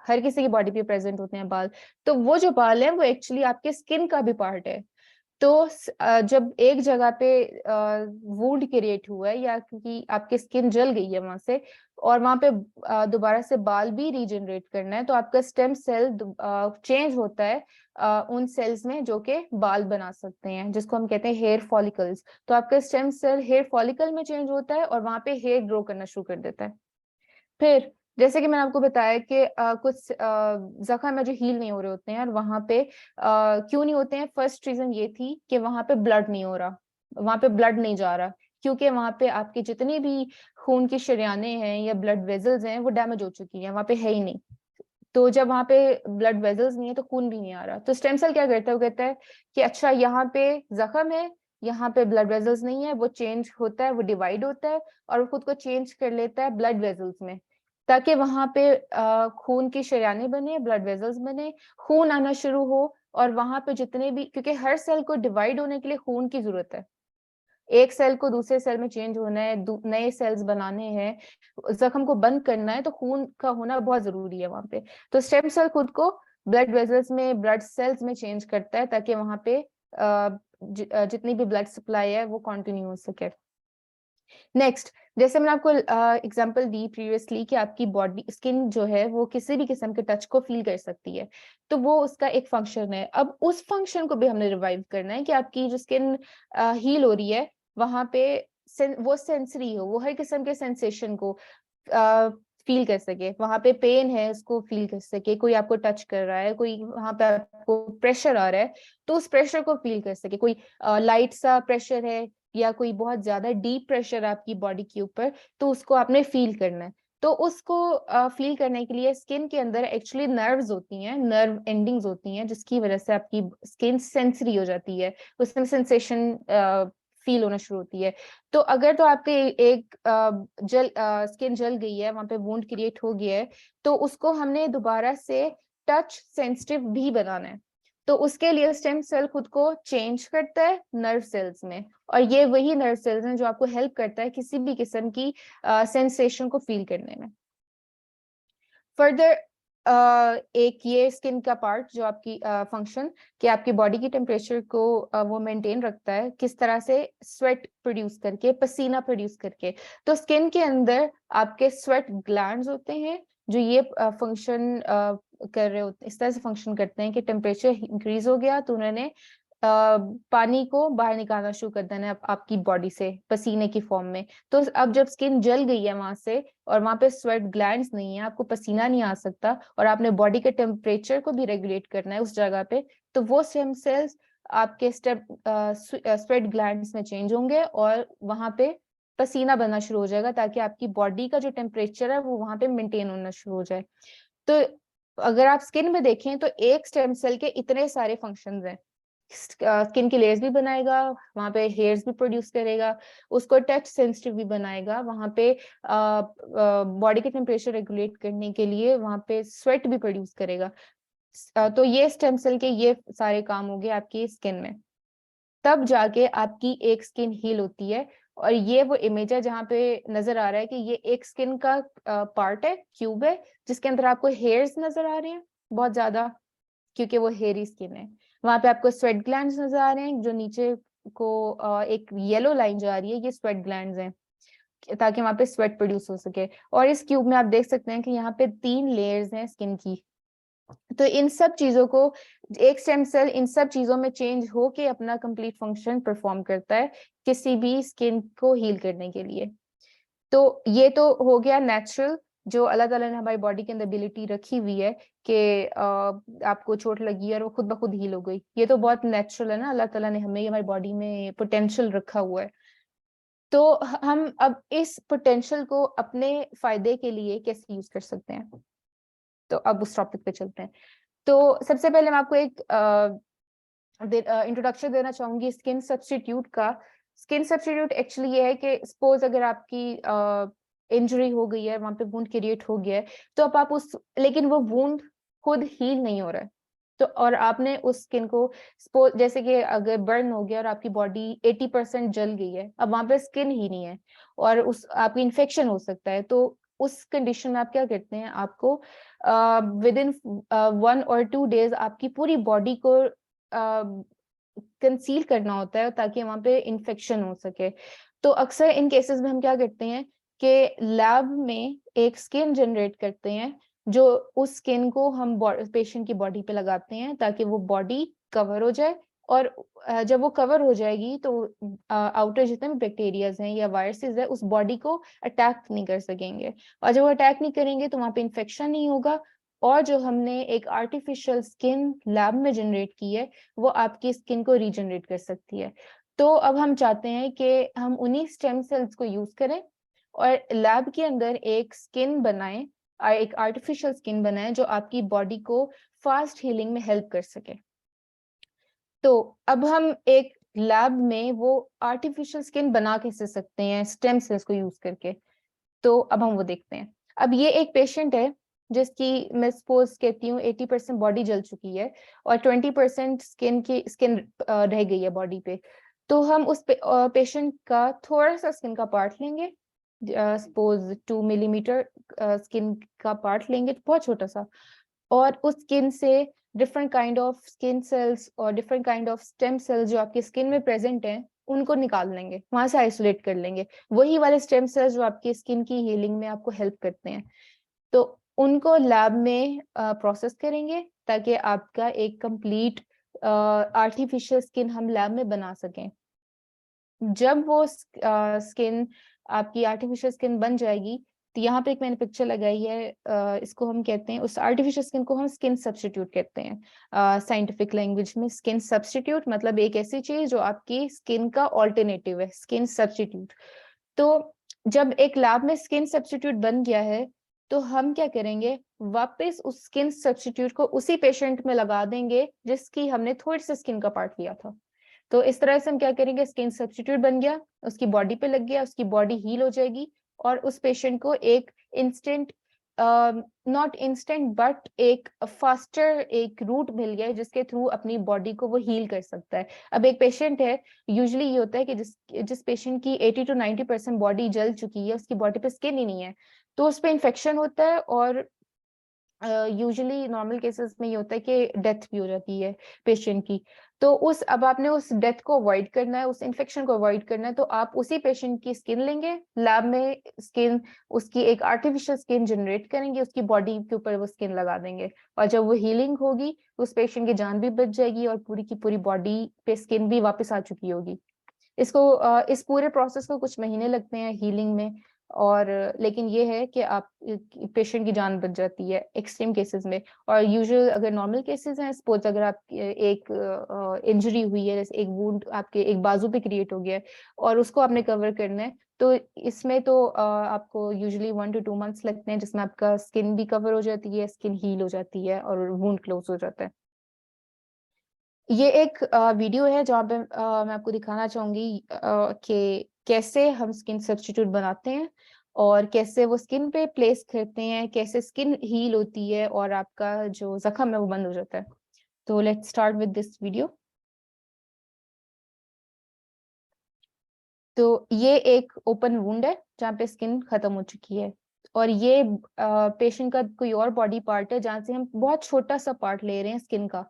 हर किसी की बॉडी पे प्रेजेंट होते हैं बाल, तो वो जो बाल है वो एक्चुअली आपके स्किन का भी पार्ट है। तो जब एक जगह पे वुंड क्रिएट हुआ है या क्योंकि आपकी स्किन जल गई है वहां से, और वहां पे दोबारा से बाल भी रीजनरेट करना है, तो आपका स्टेम सेल चेंज होता है उन सेल्स में जो कि बाल बना सकते हैं, जिसको हम कहते हैं हेयर फॉलिकल्स। तो आपका स्टेम सेल हेयर फॉलिकल में चेंज होता है और वहां पे हेयर ग्रो करना शुरू कर देता है। फिर जैसे कि मैंने आपको बताया कि कुछ जख्म है जो हील नहीं हो रहे होते हैं, और वहां पे क्यों नहीं होते हैं, फर्स्ट रीजन ये थी कि वहां पे ब्लड नहीं हो रहा, वहां पे ब्लड नहीं जा रहा, क्योंकि वहां पे आपकी जितनी भी खून की शरियानें हैं या ब्लड वेजल्स हैं वो डैमेज हो चुकी हैं, वहां पे है ही नहीं। तो जब वहां पे ब्लड वेजल्स नहीं है तो खून भी नहीं आ रहा, तो स्टेम सेल क्या करता है, वो कहता है कि अच्छा यहाँ पे जख्म है, यहाँ पे ब्लड वेजल्स नहीं है, वो चेंज होता है, वो डिवाइड होता है और वो खुद को चेंज कर लेता है ब्लड वेजल्स में, ताकि वहां पे खून की शरियानें बने, ब्लड वेजल्स बने, खून आना शुरू हो, और वहां पे जितने भी, क्योंकि हर सेल को डिवाइड होने के लिए खून की जरूरत है, एक सेल को दूसरे सेल में चेंज होना है, नए सेल्स बनाने हैं, जख्म को बंद करना है, तो खून का होना बहुत जरूरी है वहां पे। तो स्टेम सेल खुद को ब्लड वेजल्स में, ब्लड सेल्स में चेंज करता है ताकि वहां पे जितनी भी ब्लड सप्लाई है वो कंटिन्यू हो सके। नेक्स्ट, जैसे मैंने आपको एग्जांपल दी प्रीवियसली कि आपकी बॉडी स्किन जो है वो किसी भी किस्म के टच को फील कर सकती है, तो वो उसका एक फंक्शन है। अब उस फंक्शन को भी हमने रिवाइव करना है कि आपकी जो स्किन हील हो रही है वहां पे वो सेंसरी हो, वो हर किस्म के सेंसेशन को फील कर सके, वहां पे पेन है उसको फील कर सके, कोई आपको टच कर रहा है, कोई वहां पे आपको प्रेशर आ रहा है तो उस प्रेशर को फील कर सके, कोई लाइट सा प्रेशर है या कोई बहुत ज्यादा डीप प्रेशर आपकी बॉडी के ऊपर, तो उसको आपने फील करना है। तो उसको फील करने के लिए स्किन के अंदर एक्चुअली नर्व्स होती हैं, नर्व एंडिंग्स होती हैं, जिसकी वजह से आपकी स्किन सेंसरी हो जाती है, उसमें सेंसेशन फील होना शुरू होती है। तो अगर तो आपके एक स्किन जल गई है, वहां पे वुंड क्रिएट हो गया है, तो उसको हमने दोबारा से टच सेंसिटिव भी बनाना है, तो उसके लिए स्टेम सेल खुद को चेंज करता है नर्व सेल्स में, और ये वही नर्व सेल्स हैं जो आपको हेल्प करता है किसी भी किस्म की सेंसेशन को फील करने में। फर्दर एक ये स्किन का पार्ट जो आपकी फंक्शन कि आपकी बॉडी की टेम्परेचर को वो मेंटेन रखता है, किस तरह से, स्वेट प्रोड्यूस करके, पसीना प्रोड्यूस करके। तो स्किन के अंदर आपके स्वेट ग्लैंड्स होते हैं जो ये फंक्शन कर रहे होते, इस तरह से फंक्शन करते हैं कि टेम्परेचर इंक्रीज हो गया तो उन्होंने पानी को बाहर निकालना शुरू कर देना है आपकी बॉडी से पसीने की फॉर्म में। तो अब जब स्किन जल गई है वहां से और वहां पे स्वेट ग्लैंड्स नहीं है, आपको पसीना नहीं आ सकता और आपने बॉडी के टेम्परेचर को भी रेगुलेट करना है उस जगह पे, तो वो स्टेम सेल्स आपके स्वेट ग्लैंड्स में चेंज होंगे और वहां पे पसीना बनना शुरू हो जाएगा ताकि आपकी बॉडी का जो टेम्परेचर है वो वहां पे मेंटेन होना शुरू हो जाए। तो अगर आप स्किन में देखें तो एक स्टेम सेल के इतने सारे फंक्शंस हैं, स्किन की लेयर्स भी बनाएगा, वहां पे हेयर्स भी प्रोड्यूस करेगा, उसको टच सेंसिटिव भी बनाएगा, वहां पे बॉडी के टेम्परेचर रेगुलेट करने के लिए वहां पे स्वेट भी प्रोड्यूस करेगा। तो ये स्टेम सेल के ये सारे काम हो गए आपकी स्किन में। तब जाके आपकी एक स्किन हील होती है और ये वो इमेज है जहाँ पे नजर आ रहा है कि ये एक स्किन का पार्ट है, क्यूब है, जिसके अंदर आपको हेयर्स नजर आ रहे हैं बहुत ज्यादा, क्योंकि वो हेयरी स्किन है। वहां पे आपको स्वेट ग्लैंड्स नजर आ रहे हैं, जो नीचे को एक येलो लाइन जो आ रही है, ये स्वेट ग्लैंड्स हैं, ताकि वहां पे स्वेट प्रोड्यूस हो सके। और इस क्यूब में आप देख सकते हैं कि यहाँ पे 3 लेयर्स हैं स्किन की। तो इन सब चीजों को, एक स्टेम सेल इन सब चीजों में चेंज होके अपना कंप्लीट फंक्शन परफॉर्म करता है किसी भी स्किन को हील करने के लिए। तो ये तो हो गया नेचुरल, जो अल्लाह ताला ने हमारी बॉडी के अंदर एबिलिटी रखी हुई है कि आपको चोट लगी है और वो खुद ब खुद हील हो गई। ये तो बहुत नेचुरल है ना, अल्लाह ताला ने हमें हमारी बॉडी में पोटेंशियल रखा हुआ है। तो हम अब इस पोटेंशियल को अपने फायदे के लिए कैसे यूज कर सकते हैं, तो अब उस टॉपिक पे चलते हैं। तो सबसे पहले मैं आपको एक इंट्रोडक्शन देना चाहूंगी स्किन सब्स्टिट्यूट का। स्किन सब्स्टिट्यूट एक्चुअली ये है कि सपोज अगर आपकी इंजरी हो गई है, वहां पे वुंड क्रिएट हो गया है, तो अब आप उस, लेकिन वो वुंड खुद हील नहीं हो रहा है, तो और आपने उस स्किन को सपोज जैसे कि अगर बर्न हो गया और आपकी बॉडी 80% जल गई है, अब वहां पे स्किन ही नहीं है और उस आपकी इन्फेक्शन हो सकता है। तो उस कंडीशन में आप क्या करते हैं, आपको विद इन 1 or 2 days आपकी पूरी बॉडी को कंसील करना होता है ताकि वहां पे इन्फेक्शन हो सके। तो अक्सर इन केसेस में हम क्या करते हैं कि लैब में एक स्किन जनरेट करते हैं, जो उस स्किन को हम पेशेंट की बॉडी पे लगाते हैं ताकि वो बॉडी कवर हो जाए। और जब वो कवर हो जाएगी तो आउटर जितने भी बैक्टीरियाज हैं या वायरसेस है उस बॉडी को अटैक नहीं कर सकेंगे, और जब वो अटैक नहीं करेंगे तो वहां पे इन्फेक्शन नहीं होगा। और जो हमने एक आर्टिफिशियल स्किन लैब में जनरेट की है वो आपकी स्किन को रीजनरेट कर सकती है। तो अब हम चाहते हैं कि हम उन्हीं स्टेम सेल्स को यूज करें और लैब के अंदर एक स्किन बनाएं, एक आर्टिफिशियल स्किन बनाएं जो आपकी बॉडी को फास्ट हीलिंग में हेल्प कर सके। तो अब हम एक लैब में वो आर्टिफिशियल स्किन बना कैसे सकते हैं स्टेम सेल्स को यूज करके, तो अब हम वो देखते हैं। अब ये एक पेशेंट है जिसकी मैं सपोज कहती हूँ 80% बॉडी जल चुकी है और 20% स्किन रह गई है बॉडी पे। तो हम उस पेशेंट का थोड़ा सा स्किन का पार्ट लेंगे, सपोज 2 मिलीमीटर स्किन का पार्ट लेंगे, बहुत छोटा सा, और उस स्किन से different kind of skin cells और different kind of stem cells जो आपकी स्किन में प्रेजेंट हैं उनको निकाल लेंगे, वहां से आइसोलेट कर लेंगे, वही वाले स्टेम सेल्स जो आपकी स्किन की हीलिंग में आपको हेल्प करते हैं। तो उनको लैब में प्रोसेस करेंगे ताकि आपका एक कंप्लीट आर्टिफिशियल स्किन हम लैब में बना सकें। जब वो स्किन आपकी आर्टिफिशियल स्किन बन जाएगी, तो यहाँ पे एक मैंने पिक्चर लगाई है, इसको हम कहते हैं, उस आर्टिफिशियल स्किन को हम स्किन सब्स्टिट्यूट कहते हैं साइंटिफिक लैंग्वेज में। स्किन सब्स्टिट्यूट मतलब एक ऐसी चीज जो आपकी स्किन का ऑल्टरनेटिव है, स्किन सब्स्टिट्यूट। तो जब एक लैब में स्किन सब्स्टिट्यूट बन गया है तो हम क्या करेंगे, वापस उस स्किन सब्स्टिट्यूट को उसी पेशेंट में लगा देंगे जिसकी हमने थोड़ी सी स्किन का पार्ट लिया था। तो इस तरह से हम क्या करेंगे, स्किन सब्स्टिट्यूट बन गया, उसकी बॉडी पे लग गया, उसकी बॉडी हील हो जाएगी और उस पेशेंट को एक इंस्टेंट, नॉट इंस्टेंट बट एक फास्टर एक रूट मिल गया है जिसके थ्रू अपनी बॉडी को वो हील कर सकता है। अब एक पेशेंट है, यूजुअली ये होता है कि जिस पेशेंट की 80 to 90% बॉडी जल चुकी है, उसकी बॉडी पे स्किन ही नहीं है, तो उस पे इन्फेक्शन होता है और यूजुअली नॉर्मल केसेस में ये होता है कि डेथ भी हो जाती है पेशेंट की। तो उस, अब आपने उस डेथ को अवॉइड करना है, उस इन्फेक्शन को अवॉइड करना है, तो आप उसी पेशेंट की स्किन लेंगे, लैब में स्किन, उसकी एक आर्टिफिशियल स्किन जनरेट करेंगे, उसकी बॉडी के ऊपर वो स्किन लगा देंगे, और जब वो हीलिंग होगी उस पेशेंट की जान भी बच जाएगी और पूरी की पूरी बॉडी पे स्किन भी वापस आ चुकी होगी। इस पूरे प्रोसेस को कुछ महीने लगते हैं हीलिंग में, और लेकिन ये है कि आप पेशेंट की जान बच जाती है एक्सट्रीम केसेस में। और यूजुअल अगर नॉर्मल केसेस हैं, सपोज अगर आप एक इंजरी हुई है, जैसे एक वुंड आपके एक बाजू पे क्रिएट हो गया है और उसको आपने कवर करना है, तो इसमें तो आपको यूजुअली 1 to 2 months लगते हैं, जिसमें आपका स्किन भी कवर हो जाती है, स्किन हील हो जाती है और वुंड क्लोज हो जाता है। ये एक वीडियो है जहाँ पे मैं आपको दिखाना चाहूंगी कि कैसे हम स्किन सब्स्टिट्यूट बनाते हैं और कैसे वो स्किन पे प्लेस करते हैं, कैसे स्किन हील होती है और आपका जो जख्म है वो बंद हो जाता है। तो let's start with this video. तो ये एक ओपन वुंड है जहाँ पे स्किन खत्म हो चुकी है, और ये पेशेंट का कोई और बॉडी पार्ट है जहाँ से हम बहुत छोटा सा पार्ट ले रहे हैं स्किन का।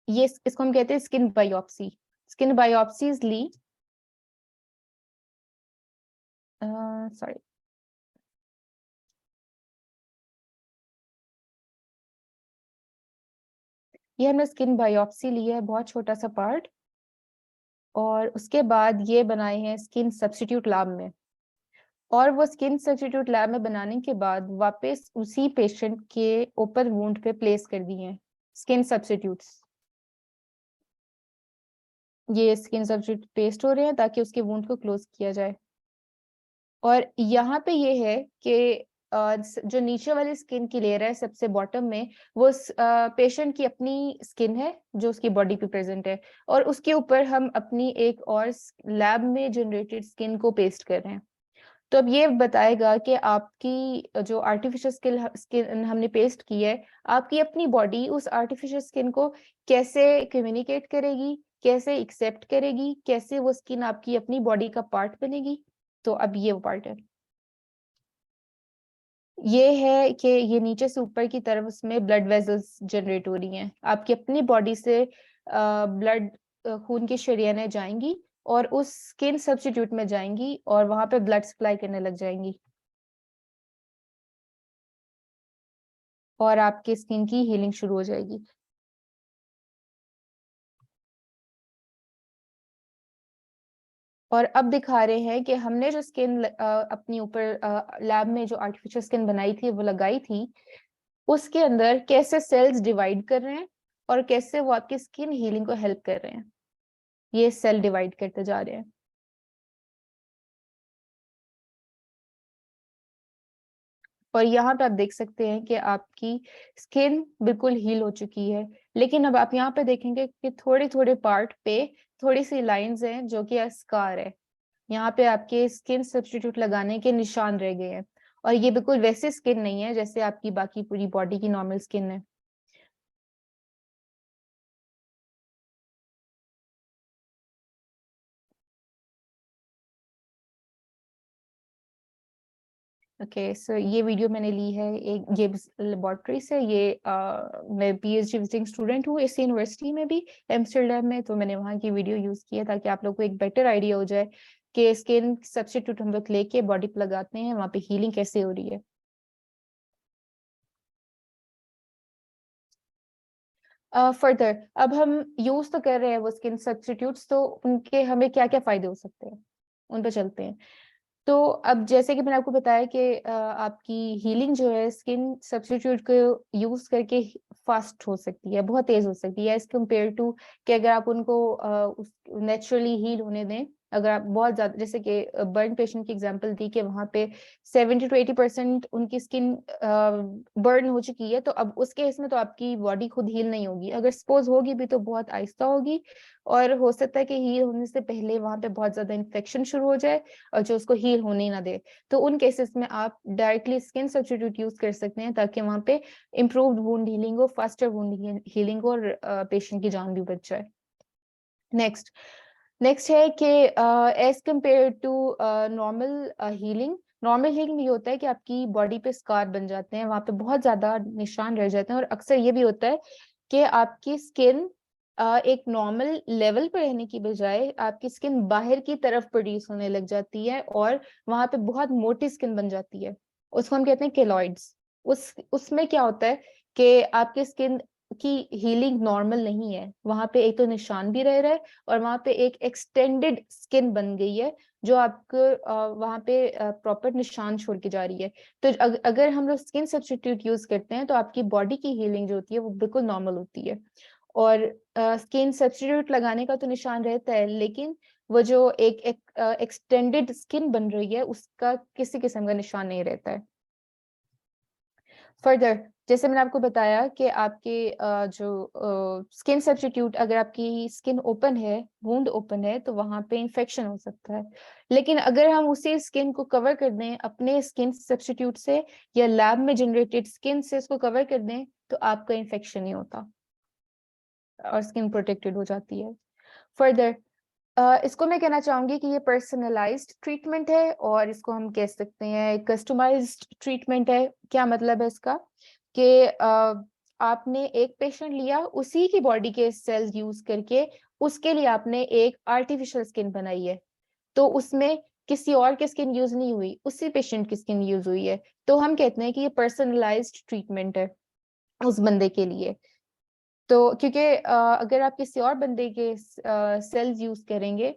ये इसको हम कहते हैं स्किन बायोप्सी। स्किन बायोप्सीज ली, सॉरी, ये हमने स्किन बायोप्सी ली है, बहुत छोटा सा पार्ट, और उसके बाद ये बनाए हैं स्किन सब्स्टिट्यूट लैब में, और वो स्किन सब्स्टिट्यूट लैब में बनाने के बाद वापस उसी पेशेंट के ओपन वुंड पे प्लेस कर दिए हैं स्किन सब्स्टिट्यूट्स। ये स्किन सब्स्टिट्यूट पेस्ट हो रहे हैं ताकि उसके वुंड को क्लोज किया जाए। और यहाँ पे ये है कि जो नीचे वाली स्किन की लेयर है सबसे बॉटम में, वो पेशेंट की अपनी स्किन है जो उसकी बॉडी पे प्रेजेंट है, और उसके ऊपर हम अपनी एक और लैब में जनरेटेड स्किन को पेस्ट कर रहे हैं। तो अब ये बताएगा कि आपकी जो आर्टिफिशियल स्किन हमने पेस्ट की है, आपकी अपनी बॉडी उस आर्टिफिशियल स्किन को कैसे कम्युनिकेट करेगी, कैसे एक्सेप्ट करेगी, कैसे वो स्किन आपकी अपनी बॉडी का पार्ट बनेगी। तो अब ये वो पार्ट है, ये है कि ये नीचे से ऊपर की तरफ उसमें ब्लड वेसल्स जनरेट हो रही हैं, आपकी अपनी बॉडी से ब्लड खून की शरीयानें जाएंगी और उस स्किन सब्स्टिट्यूट में जाएंगी और वहां पे ब्लड सप्लाई करने लग जाएंगी, और आपकी स्किन की हीलिंग शुरू हो जाएगी। और अब दिखा रहे हैं कि हमने जो स्किन अपनी ऊपर लैब में जो आर्टिफिशियल स्किन बनाई थी, वो लगाई थी, उसके अंदर कैसे सेल्स डिवाइड कर रहे हैं और कैसे वो आपकी स्किन हीलिंग को हेल्प कर रहे हैं। ये सेल डिवाइड करते जा रहे हैं। और यहाँ पे आप देख सकते हैं कि आपकी स्किन बिल्कुल हील हो चुकी है, लेकिन अब आप यहाँ पे देखेंगे कि थोड़े थोड़े पार्ट पे थोड़ी सी लाइंस हैं जो कि स्कार है। यहाँ पे आपके स्किन सब्स्टिट्यूट लगाने के निशान रह गए हैं, और ये बिल्कुल वैसे स्किन नहीं है जैसे आपकी बाकी पूरी बॉडी की नॉर्मल स्किन है। ओके, सो ये वीडियो मैंने ली है एक गिब्स लेबोरेटरी से। ये मैं पीएचडी विजिटिंग स्टूडेंट हूँ इस यूनिवर्सिटी में भी, एम्स्टर्डम में, तो मैंने वहाँ की वीडियो यूज की है ताकि आप लोग को एक बेटर आइडिया हो जाए कि स्किन सब्स्टिट्यूट हम लोग लेके बॉडी पे लगाते हैं, वहाँ पे हीलिंग कैसे हो रही है। फर्दर अब हम यूज तो कर रहे हैं वो स्किन सब्स्टिट्यूट्स, तो उनके हमें क्या क्या फायदे हो सकते हैं उन पे चलते हैं। तो अब जैसे कि मैंने आपको बताया कि आपकी हीलिंग जो है स्किन सब्स्टिट्यूट को यूज करके फास्ट हो सकती है, बहुत तेज हो सकती है एज कम्पेयर टू कि अगर आप उनको नेचुरली हील होने दें। अगर आप बहुत ज्यादा, जैसे कि बर्न पेशेंट की एग्जांपल दी कि वहां पे 70 to 80% उनकी स्किन बर्न हो चुकी है, तो अब उस केस में तो आपकी बॉडी खुद हील नहीं होगी, अगर सपोज होगी भी तो बहुत आहिस्ता होगी, और हो सकता है कि हील होने से पहले वहां पे बहुत ज्यादा इन्फेक्शन शुरू हो जाए और जो उसको हील होने ना दे। तो उन केसेस में आप डायरेक्टली स्किन सब्स्टिट्यूट यूज कर सकते हैं ताकि वहां पे इम्प्रूव्ड वुंड हीलिंग हो, फास्टर वुंड हीलिंग हो, और पेशेंट की जान भी बच जाए। नेक्स्ट नेक्स्ट है कि as compare to normal healing, normal healing में ये होता है कि आपकी बॉडी पे स्कार बन जाते हैं, वहां पे बहुत ज्यादा निशान रह जाते हैं, और अक्सर ये भी होता है कि आपकी स्किन एक नॉर्मल लेवल पर रहने की बजाय आपकी स्किन बाहर की तरफ प्रोड्यूस होने लग जाती है, और वहां पे बहुत मोटी स्किन बन जाती है, उसको हम कहते हैं केलॉइड्स। उसमें क्या होता है कि आपकी स्किन की हीलिंग नॉर्मल नहीं है, वहां पे एक तो निशान भी रह रहा है, और वहां पे एक एक्सटेंडेड स्किन बन गई है जो आपको वहां पे प्रॉपर निशान छोड़ के जा रही है। तो अगर हम लोग स्किन सब्स्टिट्यूट यूज करते हैं तो आपकी बॉडी की हीलिंग जो होती है वो बिल्कुल नॉर्मल होती है, और स्किन सब्स्टिट्यूट लगाने का तो निशान रहता है, लेकिन वो जो एक एक्सटेंडेड स्किन बन रही है उसका किसी किस्म का निशान नहीं रहता है। फर्दर जैसे मैंने आपको बताया कि आपके जो स्किन सब्स्टिट्यूट, अगर आपकी स्किन ओपन है, वुंड ओपन है, तो वहां पे इन्फेक्शन हो सकता है, लेकिन अगर हम उसी स्किन को कवर कर दें अपने स्किन सब्स्टिट्यूट से या लैब में जनरेटेड स्किन से इसको कवर कर दें, तो आपका इन्फेक्शन नहीं होता और स्किन प्रोटेक्टेड हो जाती है। फर्दर इसको मैं कहना चाहूंगी कि ये पर्सनलाइज्ड ट्रीटमेंट है और इसको हम कह सकते हैं कस्टमाइज्ड ट्रीटमेंट है। क्या मतलब है इसका कि आपने एक पेशेंट लिया, उसी की बॉडी के सेल्स यूज करके उसके लिए आपने एक आर्टिफिशियल स्किन बनाई है, तो उसमें किसी और की स्किन यूज नहीं हुई, उसी पेशेंट की स्किन यूज हुई है। तो हम कहते हैं कि ये पर्सनलाइज्ड ट्रीटमेंट है उस बंदे के लिए। तो क्योंकि अगर आप किसी और बंदे के सेल्स यूज करेंगे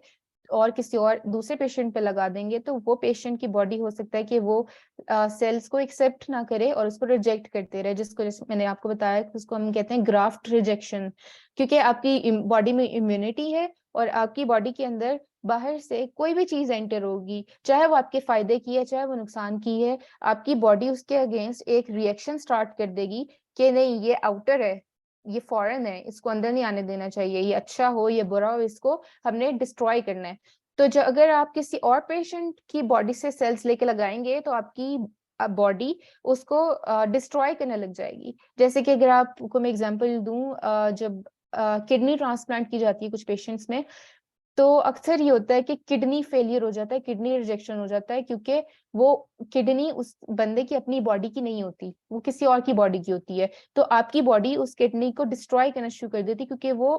और किसी और दूसरे पेशेंट पे लगा देंगे, तो वो पेशेंट की बॉडी हो सकता है कि वो सेल्स को एक्सेप्ट ना करे और उसको रिजेक्ट करते रहे, जिसको जैसे मैंने आपको बताया उसको हम कहते हैं ग्राफ्ट रिजेक्शन। क्योंकि आपकी बॉडी में इम्यूनिटी है और आपकी बॉडी के अंदर बाहर से कोई भी चीज एंटर होगी, चाहे वो आपके फायदे की है चाहे वो नुकसान की है, आपकी बॉडी उसके अगेंस्ट एक रिएक्शन स्टार्ट कर देगी कि नहीं ये आउटर है, ये फॉरेन है, इसको अंदर नहीं आने देना चाहिए, ये अच्छा हो ये बुरा हो, इसको हमने डिस्ट्रॉय करना है। तो जो अगर आप किसी और पेशेंट की बॉडी से सेल्स लेके लगाएंगे तो आपकी बॉडी उसको डिस्ट्रॉय करने लग जाएगी। जैसे कि अगर आपको मैं एग्जांपल दूं, जब किडनी ट्रांसप्लांट की जाती है कुछ पेशेंट्स में, तो अक्सर ये होता है कि किडनी फेलियर हो जाता है, किडनी रिजेक्शन हो जाता है, क्योंकि वो किडनी उस बंदे की अपनी बॉडी की नहीं होती, वो किसी और की बॉडी की होती है। तो आपकी बॉडी उस किडनी को डिस्ट्रॉय करना शुरू कर देती है, क्योंकि वो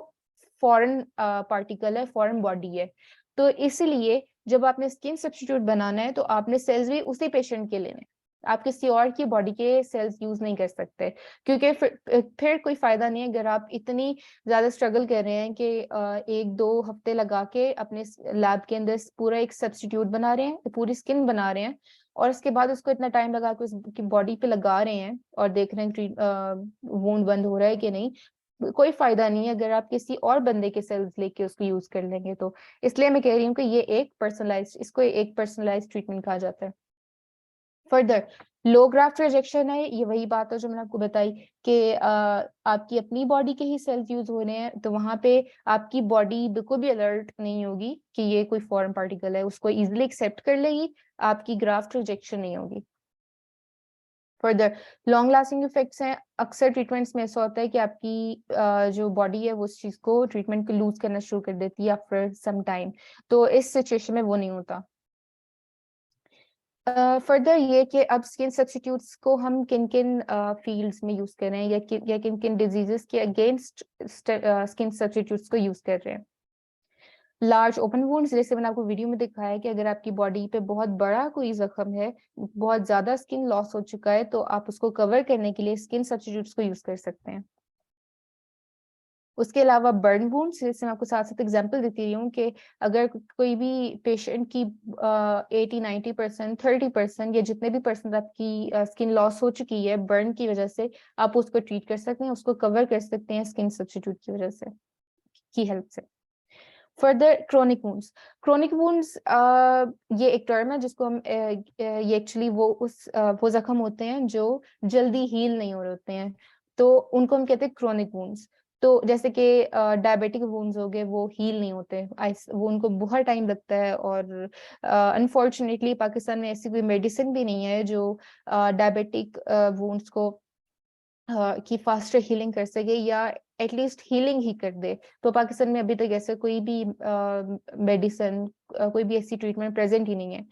फॉरेन पार्टिकल है, फॉरेन बॉडी है। तो इसीलिए जब आपने स्किन सब्स्टिट्यूट बनाना है तो आपने सेल्स भी उसी पेशेंट के लेने, आप किसी और की बॉडी के सेल्स यूज नहीं कर सकते, क्योंकि फिर कोई फायदा नहीं है। अगर आप इतनी ज्यादा स्ट्रगल कर रहे हैं कि 1-2 हफ्ते लगा के अपने लैब के अंदर पूरा एक सब्स्टिट्यूट बना रहे हैं, पूरी स्किन बना रहे हैं, और उसके बाद उसको इतना टाइम लगा के उसकी बॉडी पे लगा रहे हैं और देख रहे हैं वूंड बंद हो रहा है कि नहीं, कोई फायदा नहीं है अगर आप किसी और बंदे के सेल्स लेके उसको यूज कर लेंगे तो। इसलिए मैं कह रही हूँ कि ये एक पर्सनलाइज, इसको एक पर्सनलाइज ट्रीटमेंट कहा जाता है। फर्दर लो ग्राफ्ट रिजेक्शन है, ये वही बात है जो मैंने आपको बताई कि आपकी अपनी बॉडी के ही सेल्स यूज हो रहे हैं, तो वहां पे आपकी बॉडी बिल्कुल भी अलर्ट नहीं होगी कि ये कोई फॉरेन पार्टिकल है, उसको इजिली एक्सेप्ट कर लेगी, आपकी ग्राफ्ट रिजेक्शन नहीं होगी। फर्दर लॉन्ग लास्टिंग इफेक्ट्स हैं, अक्सर ट्रीटमेंट्स में ऐसा होता है कि आपकी जो बॉडी है वो उस चीज को ट्रीटमेंट को लूज करना शुरू कर देती है आफ्टर सम टाइम, तो इस सिचुएशन में वो नहीं होता। फर्दर ये कि अब स्किन सब्स्टिट्यूट्स को हम किन किन फील्ड्स में यूज कर रहे हैं या किन किन डिजीजेस के अगेंस्ट स्किन सब्स्टिट्यूट्स को यूज कर रहे हैं। लार्ज ओपन वुंड्स, जैसे मैंने आपको वीडियो में दिखाया है कि अगर आपकी बॉडी पे बहुत बड़ा कोई जख्म है, बहुत ज्यादा स्किन लॉस हो चुका है, तो आप उसको कवर करने के लिए स्किन सब्स्टिट्यूट्स को यूज कर सकते हैं। उसके अलावा बर्न वुंड्स, जैसे मैं आपको साथ साथ एग्जांपल देती रही हूँ कि अगर कोई भी पेशेंट की 80-90%, 30% या जितने भी परसेंट आपकी स्किन लॉस हो चुकी है बर्न की वजह से, आप उसको ट्रीट कर सकते हैं, उसको कवर कर सकते हैं स्किन सब्स्टिट्यूट की वजह से, की हेल्प से। Further chronic wounds, chronic wounds ये एक टर्म है जिसको हम ये एक्चुअली वो जख्म होते हैं जो जल्दी हील नहीं हो रहे होते हैं, तो उनको हम कहते हैं क्रोनिक वुंड्स। तो जैसे कि डायबिटिक वुंड्स हो गए, वो हील नहीं होते, वो उनको बहुत टाइम लगता है, और अनफॉर्चुनेटली पाकिस्तान में ऐसी कोई मेडिसिन भी नहीं है जो डायबिटिक वुंड्स को की फास्टर हीलिंग कर सके या एटलीस्ट हीलिंग ही कर दे। तो पाकिस्तान में अभी तक ऐसे कोई भी मेडिसिन, कोई भी ऐसी ट्रीटमेंट प्रेजेंट ही नहीं है।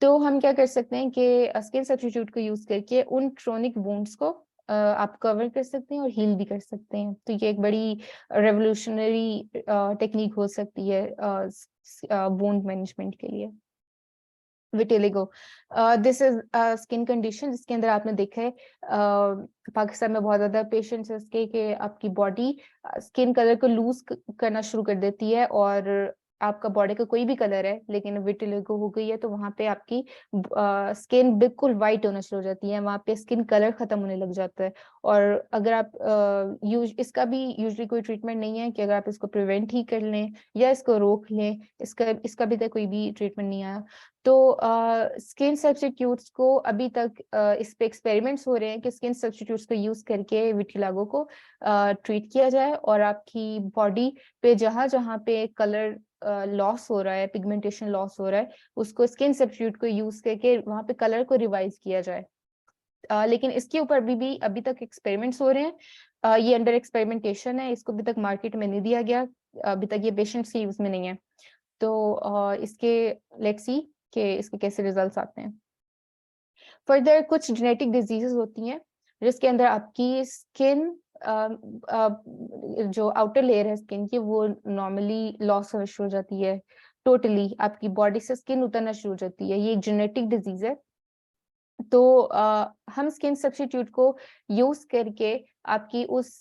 तो हम क्या कर सकते हैं कि स्किन सब्स्टिट्यूट को यूज करके उन क्रोनिक वुंड्स को आप कवर कर सकते हैं और हील भी कर सकते हैं। तो ये एक बड़ी रेवोल्यूशनरी टेक्निक हो सकती है वुंड मैनेजमेंट के लिए। Vitiligo, this is skin condition जिसके अंदर आपने देखा है पाकिस्तान में बहुत ज्यादा पेशेंट्स इसके कि आपकी बॉडी स्किन कलर को लूज करना शुरू कर देती है, और आपका बॉडी का कोई भी कलर है लेकिन विटिलिगो हो गई है तो वहां पे आपकी स्किन बिल्कुल वाइट होना शुरू हो जाती है, वहां पे स्किन कलर खत्म होने लग जाता है। और अगर आप इसका भी यूजुअली कोई ट्रीटमेंट नहीं है कि अगर आप इसको प्रिवेंट ही कर लें या इसको रोक लें, इसका भी तक कोई भी ट्रीटमेंट नहीं आया। तो स्किन सब्स्टिट्यूट्स को अभी तक इस पे एक्सपेरिमेंट्स हो रहे हैं कि स्किन सब्स्टिट्यूट्स को यूज करके विटिलिगो को ट्रीट किया जाए, और आपकी बॉडी पे जहां जहां पे कलर लॉस हो रहा है, पिगमेंटेशन लॉस हो रहा है, उसको स्किन सब्स्टिट्यूट को यूज करके वहां पे कलर को रिवाइज किया जाए। लेकिन इसके ऊपर भी अभी तक एक्सपेरिमेंट्स हो रहे हैं। ये अंडर एक्सपेरिमेंटेशन है, इसको अभी तक मार्केट में नहीं दिया गया, अभी तक ये पेशेंट्स के यूज में नहीं है। तो इसके लेट्स सी कि इसके कैसे रिजल्ट्स आते हैं। फर्दर कुछ जेनेटिक डिजीजेस होती हैं जिसके अंदर आपकी स्किन जो आउटर लेयर है स्किन की वो नॉर्मली लॉस होना शुरू हो जाती है, टोटली आपकी बॉडी से स्किन उतरना शुरू हो जाती है। ये एक जेनेटिक डिजीज है। तो हम स्किन सब्स्टिट्यूट को यूज करके आपकी उस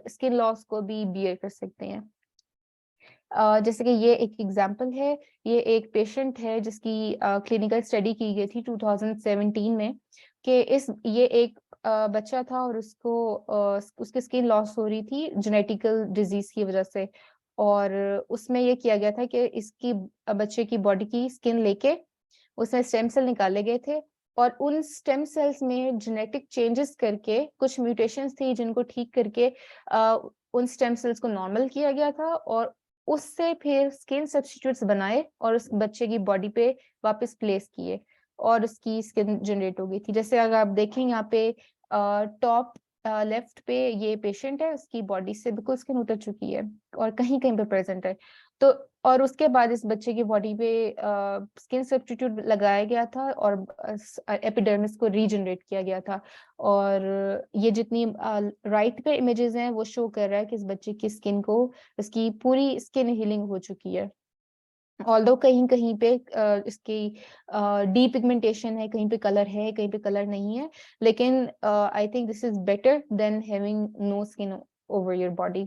स्किन लॉस को भी बियर कर सकते हैं। जैसे कि ये एक एग्जांपल है, ये एक पेशेंट है जिसकी क्लिनिकल स्टडी की गई थी 2017 में कि ये एक बच्चा था और उसको उसकी स्किन लॉस हो रही थी जेनेटिकल डिजीज की वजह से। और उसमें ये किया गया था कि इसकी बच्चे की बॉडी की स्किन लेके उसमें स्टेम सेल निकाले गए थे और उन स्टेम सेल्स में जेनेटिक चेंजेस करके कुछ म्यूटेशंस थी जिनको ठीक करके उन स्टेम सेल्स को नॉर्मल किया गया था और उससे फिर स्किन सब्स्टिट्यूट्स बनाए और उस बच्चे की बॉडी पे वापस प्लेस किए और उसकी स्किन जनरेट हो गई थी। जैसे अगर आप देखें यहाँ पे टॉप लेफ्ट पे ये पेशेंट है, उसकी बॉडी से बिल्कुल स्किन उतर चुकी है और कहीं कहीं पे प्रेजेंट है। तो और उसके बाद इस बच्चे की बॉडी पे स्किन सब्स्टिट्यूट लगाया गया था और एपिडर्मिस को रीजनरेट किया गया था। और ये जितनी राइट पे इमेजेस हैं वो शो कर रहा है कि इस बच्चे की स्किन को इसकी पूरी स्किन हीलिंग हो चुकी है। ऑल्दो कहीं कहीं पे इसकी डी पिगमेंटेशन है, कहीं पे कलर है, कहीं पे कलर नहीं है, लेकिन I think this is better than having no skin over your body.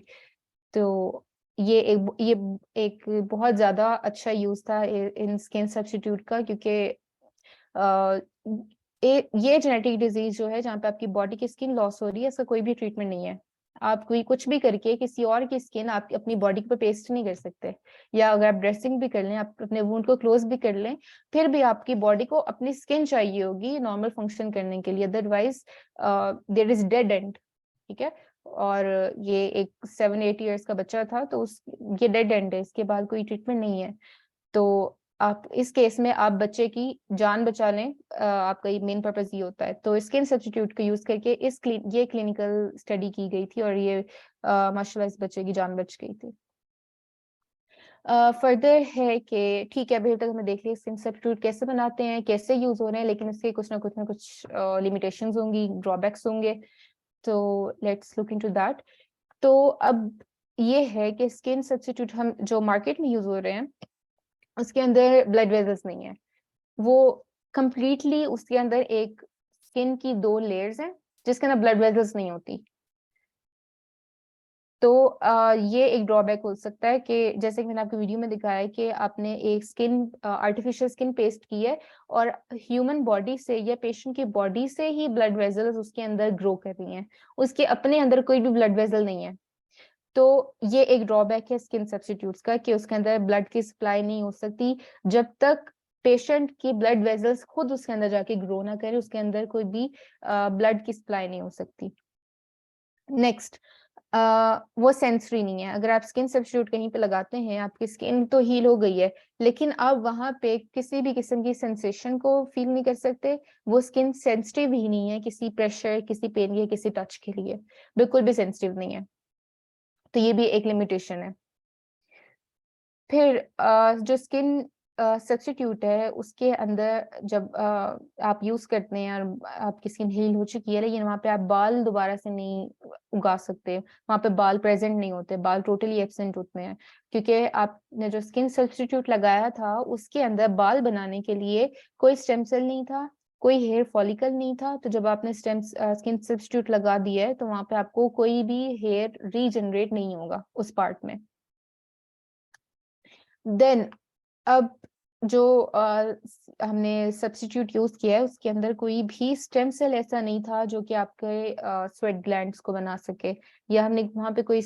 तो ये एक बहुत ज्यादा अच्छा यूज था इन स्किन सब्स्टिट्यूट का, क्योंकि ये जेनेटिक डिजीज जो है जहाँ पे आपकी बॉडी की स्किन लॉस हो रही है, इसका कोई भी ट्रीटमेंट नहीं है। आप कोई कुछ भी करके किसी और की स्किन आप अपनी बॉडी पे पेस्ट नहीं कर सकते, या अगर आप ड्रेसिंग भी कर लें, आप अपने वुंड को क्लोज भी कर लें, फिर भी आपकी बॉडी को अपनी स्किन चाहिए होगी नॉर्मल फंक्शन करने के लिए, otherwise there is dead end. ठीक है, और ये एक 7-8 इयर्स का बच्चा था, तो ये डेड एंड है, इसके बाद कोई ट्रीटमेंट नहीं है। तो आप इस केस में आप बच्चे की जान बचा लें, आपका ये मेन पर्पस ये होता है। तो स्किन सब्स्टिट्यूट को यूज करके ये क्लिनिकल स्टडी की गई थी और ये माशाल्लाह इस बच्चे की जान बच गई थी। फर्दर है कि ठीक है, अभी तक हमें देख लिया स्किन सब्स्टिट्यूट कैसे बनाते हैं, कैसे यूज हो रहे हैं, लेकिन इसके कुछ ना कुछ लिमिटेशंस होंगी, ड्रॉबैक्स होंगे। तो लेट्स लुक इनटू दैट। तो अब ये है कि स्किन सब्स्टिट्यूट हम जो मार्केट में यूज हो रहे हैं उसके अंदर ब्लड वेजल्स नहीं है, वो कंप्लीटली उसके अंदर एक स्किन की 2 लेयर्स हैं जिसके अंदर ब्लड वेजल्स नहीं होती। तो ये एक ड्रॉबैक हो सकता है कि जैसे कि मैंने आपको वीडियो में दिखाया है कि आपने एक स्किन आर्टिफिशियल स्किन पेस्ट की है और ह्यूमन बॉडी से या पेशेंट की बॉडी से ही ब्लड वेजल्स उसके अंदर ग्रो कर रही हैं, उसके अपने अंदर कोई भी ब्लड वेजल नहीं है। तो ये एक ड्रॉबैक है स्किन सब्स्टिट्यूट्स का कि उसके अंदर ब्लड की सप्लाई नहीं हो सकती जब तक पेशेंट की ब्लड वेजल्स खुद उसके अंदर जाके ग्रो ना करे, उसके अंदर कोई भी ब्लड की सप्लाई नहीं हो सकती। नेक्स्ट, वो सेंसरी नहीं है। अगर आप स्किन सब्स्टिट्यूट कहीं पे लगाते हैं, आपकी स्किन तो हील हो गई है, लेकिन आप वहां पे किसी भी किस्म की सेंसेशन को फील नहीं कर सकते। वो स्किन सेंसिटिव ही नहीं है किसी प्रेशर, किसी पेन या किसी टच के लिए, बिल्कुल भी सेंसिटिव नहीं है। तो ये भी एक लिमिटेशन है। फिर जो स्किन सब्स्टिट्यूट है उसके अंदर जब आप यूज करते हैं और आपकी स्किन हील हो चुकी है, लेकिन वहां पे आप बाल दोबारा से नहीं उगा सकते, वहां पे बाल प्रेजेंट नहीं होते, बाल टोटली एब्सेंट होते हैं, क्योंकि आपने जो स्किन सब्स्टिट्यूट लगाया था उसके अंदर बाल बनाने के लिए कोई स्टेम सेल नहीं था, कोई हेयर फॉलिकल नहीं था। तो जब आपने स्किन सब्स्टिट्यूट लगा दिया है तो वहां पे आपको कोई भी हेयर रीजनरेट नहीं होगा उस पार्ट में। देन अब जो हमने सब्स्टिट्यूट यूज किया है उसके अंदर कोई भी स्टेम सेल ऐसा नहीं था जो कि आपके स्वेट ग्लैंड्स को बना सके, या हमने वहां पे कोई